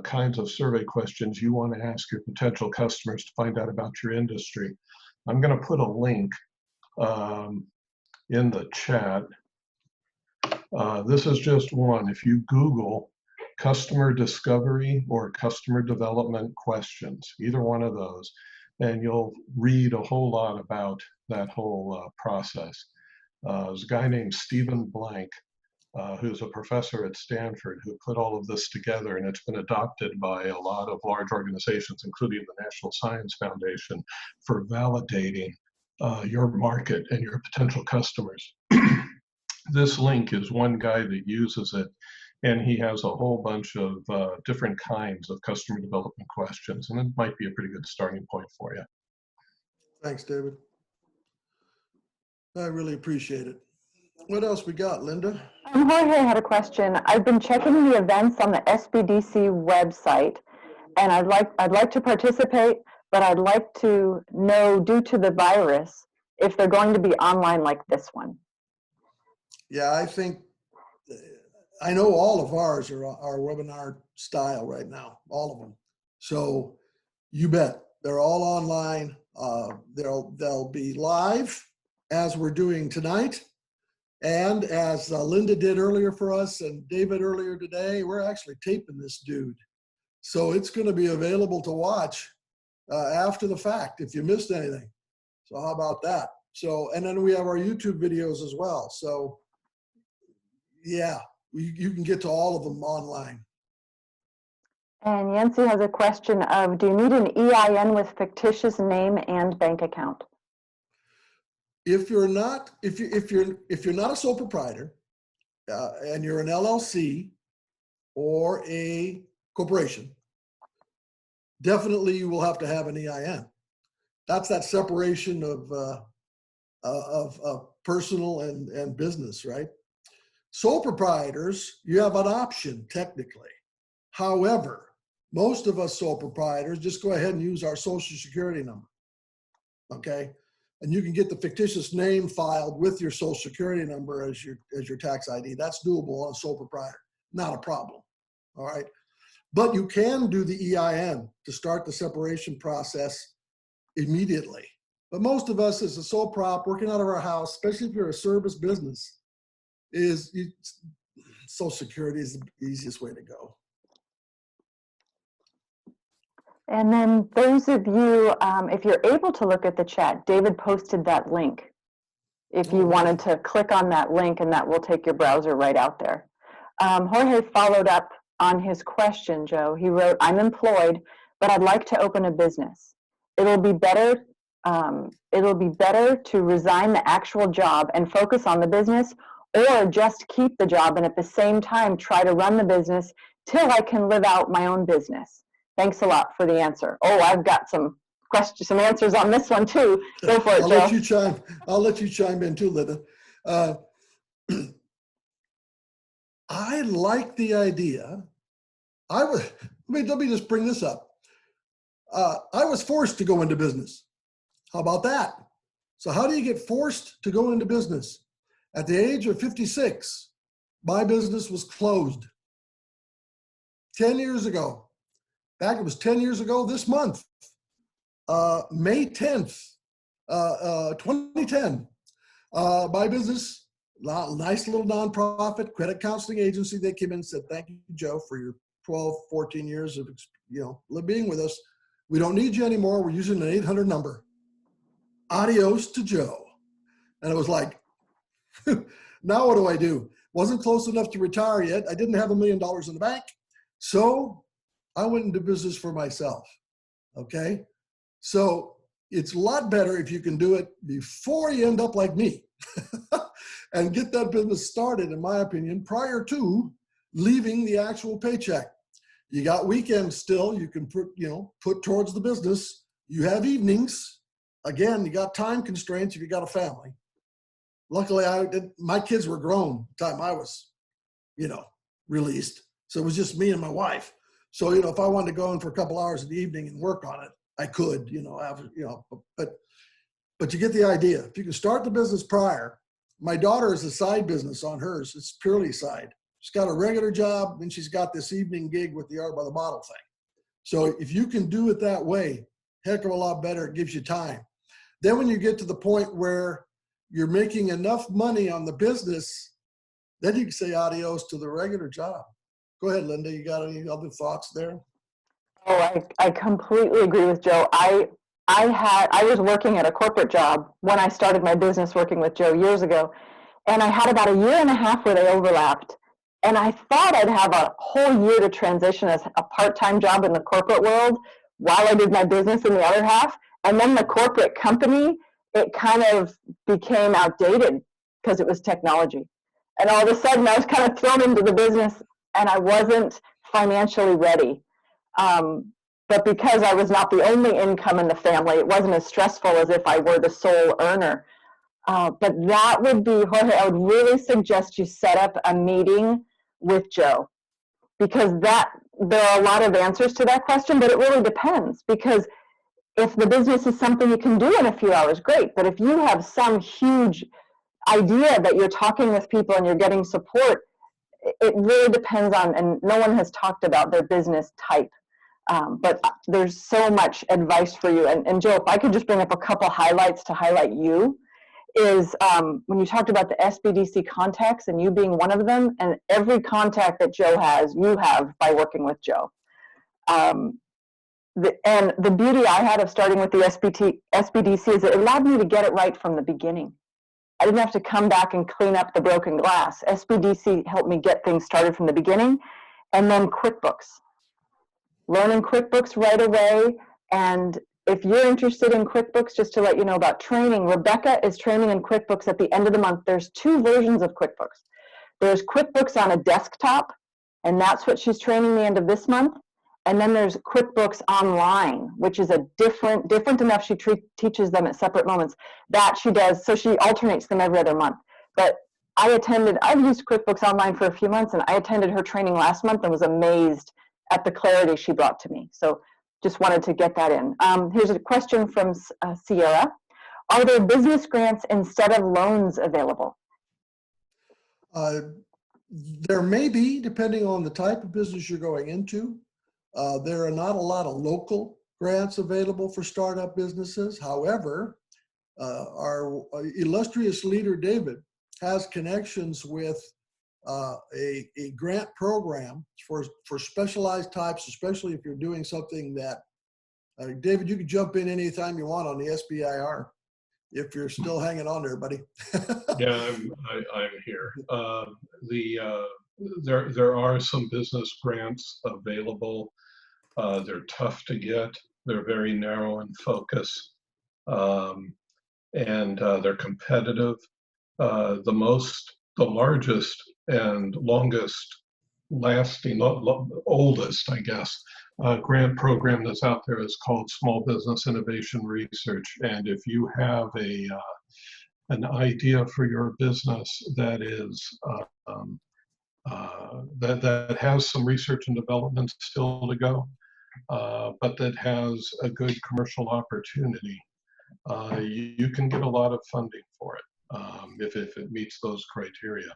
kinds of survey questions you want to ask your potential customers to find out about your industry. I'm going to put a link in the chat. This is just one. If you Google customer discovery or customer development questions, either one of those, and you'll read a whole lot about that whole process. There's a guy named Stephen Blank, who's a professor at Stanford, who put all of this together, and it's been adopted by a lot of large organizations, including the National Science Foundation, for validating your market and your potential customers. This link is one guy that uses it, and he has a whole bunch of different kinds of customer development questions, and it might be a pretty good starting point for you. Thanks, David. I really appreciate it. What else we got, Linda? Jorge had a question. I've been checking the events on the SBDC website, and I'd like to participate, but I'd like to know, due to the virus, if they're going to be online like this one. Yeah, I know all of ours are our webinar style right now, all of them. So you bet, they're all online. They'll be live as we're doing tonight. And as Linda did earlier for us and David earlier today, we're actually taping this dude. So it's going to be available to watch after the fact if you missed anything. So how about that? So, and then we have our YouTube videos as well. So yeah, you can get to all of them online. And Yancy has a question of, do you need an EIN with fictitious name and bank account? If you're not a sole proprietor and you're an LLC or a corporation, definitely you will have to have an EIN. That's that separation of personal and business, right? Sole proprietors, you have an option technically. However, most of us sole proprietors just go ahead and use our social security number, okay? And you can get the fictitious name filed with your social security number as your tax ID. That's doable on a sole proprietor, not a problem, all right? But you can do the EIN to start the separation process immediately. But most of us as a sole prop working out of our house, especially if you're a service business, Social Security is the easiest way to go. And then those of you, if you're able to look at the chat, David posted that link. If you wanted to click on that link, and that will take your browser right out there. Jorge followed up on his question, Joe. He wrote, I'm employed, but I'd like to open a business. It'll be better to resign the actual job and focus on the business, or just keep the job and at the same time try to run the business till I can live out my own business. Thanks a lot for the answer. Oh, I've got some questions, some answers on this one too. Go for it, Joe. I'll let you chime in too, Linda. I like the idea. Let me just bring this up. I was forced to go into business. How about that? So how do you get forced to go into business? At the age of 56, my business was closed. 10 years ago. It was 10 years ago this month, May 10th, 2010. My business, nice little nonprofit credit counseling agency, they came in and said, thank you, Joe, for your 12, 14 years of being with us. We don't need you anymore. We're using an 800 number. Adios to Joe. And it was like, now what do I do? Wasn't close enough to retire yet. I didn't have $1 million in the bank. So I went into business for myself. Okay. So it's a lot better if you can do it before you end up like me and get that business started, in my opinion, prior to leaving the actual paycheck. You got weekends still, you can put towards the business. You have evenings. Again, you got time constraints if you got a family. Luckily, my kids were grown the time I was, released. So it was just me and my wife. So, if I wanted to go in for a couple hours in the evening and work on it, I could, but you get the idea. If you can start the business prior, my daughter is a side business on hers. It's purely side. She's got a regular job, and she's got this evening gig with the Art by the Bottle thing. So if you can do it that way, heck of a lot better. It gives you time. Then when you get to the point where you're making enough money on the business, then you can say adios to the regular job. Go ahead, Linda. You got any other thoughts there? Oh, I completely agree with Joe. I was working at a corporate job when I started my business working with Joe years ago, and I had about 1.5 years where they overlapped. And I thought I'd have a whole year to transition as a part-time job in the corporate world while I did my business in the other half. And then the corporate company, it kind of became outdated because it was technology. And all of a sudden I was kind of thrown into the business, and I wasn't financially ready. But because I was not the only income in the family, it wasn't as stressful as if I were the sole earner. But that would be, Jorge, I would really suggest you set up a meeting with Joe, because there are a lot of answers to that question, but it really depends. Because if the business is something you can do in a few hours, great. But if you have some huge idea that you're talking with people and you're getting support, it really depends on, and no one has talked about their business type. But there's so much advice for you. And Joe, if I could just bring up a couple highlights to highlight you, is when you talked about the SBDC contacts and you being one of them, and every contact that Joe has, you have by working with Joe. And the beauty I had of starting with the SBDC is it allowed me to get it right from the beginning. I didn't have to come back and clean up the broken glass. SBDC helped me get things started from the beginning. And then QuickBooks. Learning QuickBooks right away. And if you're interested in QuickBooks, just to let you know about training, Rebecca is training in QuickBooks at the end of the month. There's 2 versions of QuickBooks. There's QuickBooks on a desktop, and that's what she's training the end of this month. And then there's QuickBooks Online, which is a different enough she teaches them at separate moments. That she does, so she alternates them every other month. But I've used QuickBooks Online for a few months, and I attended her training last month and was amazed at the clarity she brought to me. So just wanted to get that in. Here's a question from Sierra. Are there business grants instead of loans available? There may be, depending on the type of business you're going into. There are not a lot of local grants available for startup businesses. However, our illustrious leader, David, has connections with a grant program for specialized types, especially if you're doing something that, David, you can jump in anytime you want on the SBIR if you're still hanging on there, buddy. Yeah, I'm here. There are some business grants available. They're tough to get. They're very narrow in focus, and they're competitive. The largest and longest lasting, oldest, I guess, grant program that's out there is called Small Business Innovation Research. And if you have an idea for your business that is that has some research and development still to go, but that has a good commercial opportunity, you can get a lot of funding for it if it meets those criteria.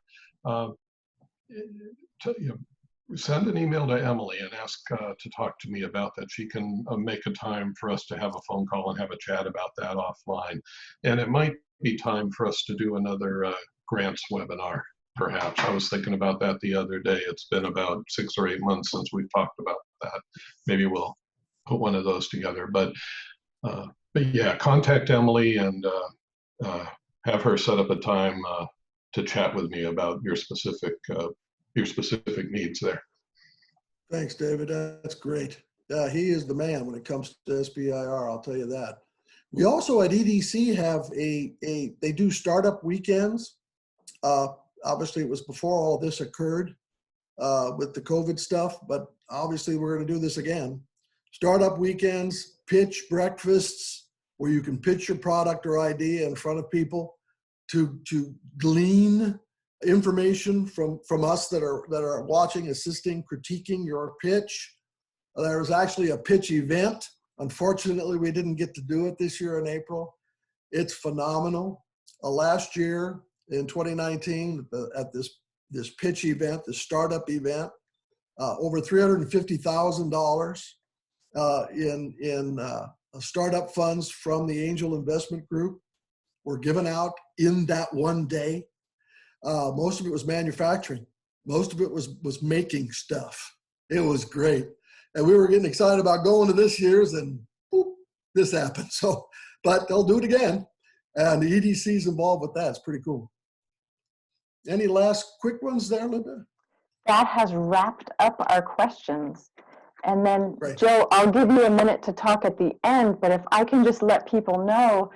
Send an email to Emily and ask to talk to me about that. She can make a time for us to have a phone call and have a chat about that offline. And it might be time for us to do another grants webinar, perhaps. I was thinking about that the other day. It's been about 6 or 8 months since we've talked about that. Maybe we'll put one of those together. But yeah, contact Emily and have her set up a time to chat with me about your specific needs there. Thanks, David. That's great. He is the man when it comes to SBIR, I'll tell you that. We also at EDC have they do startup weekends. Obviously, it was before all this occurred with the COVID stuff, but obviously we're going to do this again. Startup weekends, pitch breakfasts, where you can pitch your product or idea in front of people to glean information from us that are watching, assisting, critiquing your pitch. There was actually a pitch event. Unfortunately, we didn't get to do it this year in April. It's phenomenal. Last year in 2019, at this pitch event, the startup event, over $350,000 in startup funds from the Angel Investment Group were given out in that one day. Most of it was manufacturing. Most of it was making stuff. It was great. And we were getting excited about going to this year's, and boop, this happened. So, but they'll do it again. And the EDC's involved with that. It's pretty cool. Any last quick ones there, Linda? That has wrapped up our questions. And then, Great. Joe, I'll give you a minute to talk at the end, but if I can just let people know,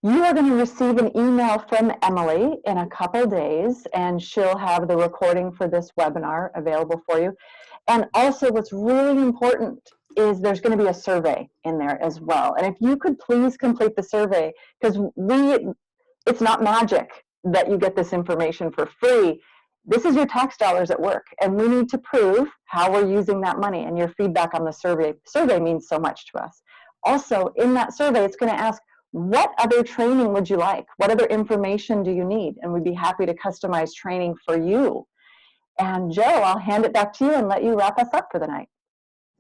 you are going to receive an email from Emily in a couple days, and she'll have the recording for this webinar available for you. And also, what's really important is there's going to be a survey in there as well. And if you could please complete the survey, because it's not magic that you get this information for free. This is your tax dollars at work, and we need to prove how we're using that money, and your feedback on the survey. Survey means so much to us. Also, in that survey, it's going to ask, what other training would you like? What other information do you need? And we'd be happy to customize training for you. And Joe, I'll hand it back to you and let you wrap us up for the night.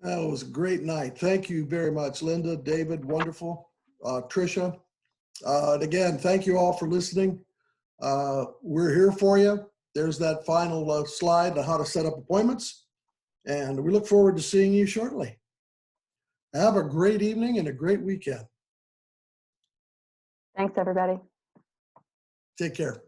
That was a great night. Thank you very much, Linda, David, wonderful. Tricia. And again, thank you all for listening. We're here for you. There's that final slide on how to set up appointments. And we look forward to seeing you shortly. Have a great evening and a great weekend. Thanks, everybody. Take care.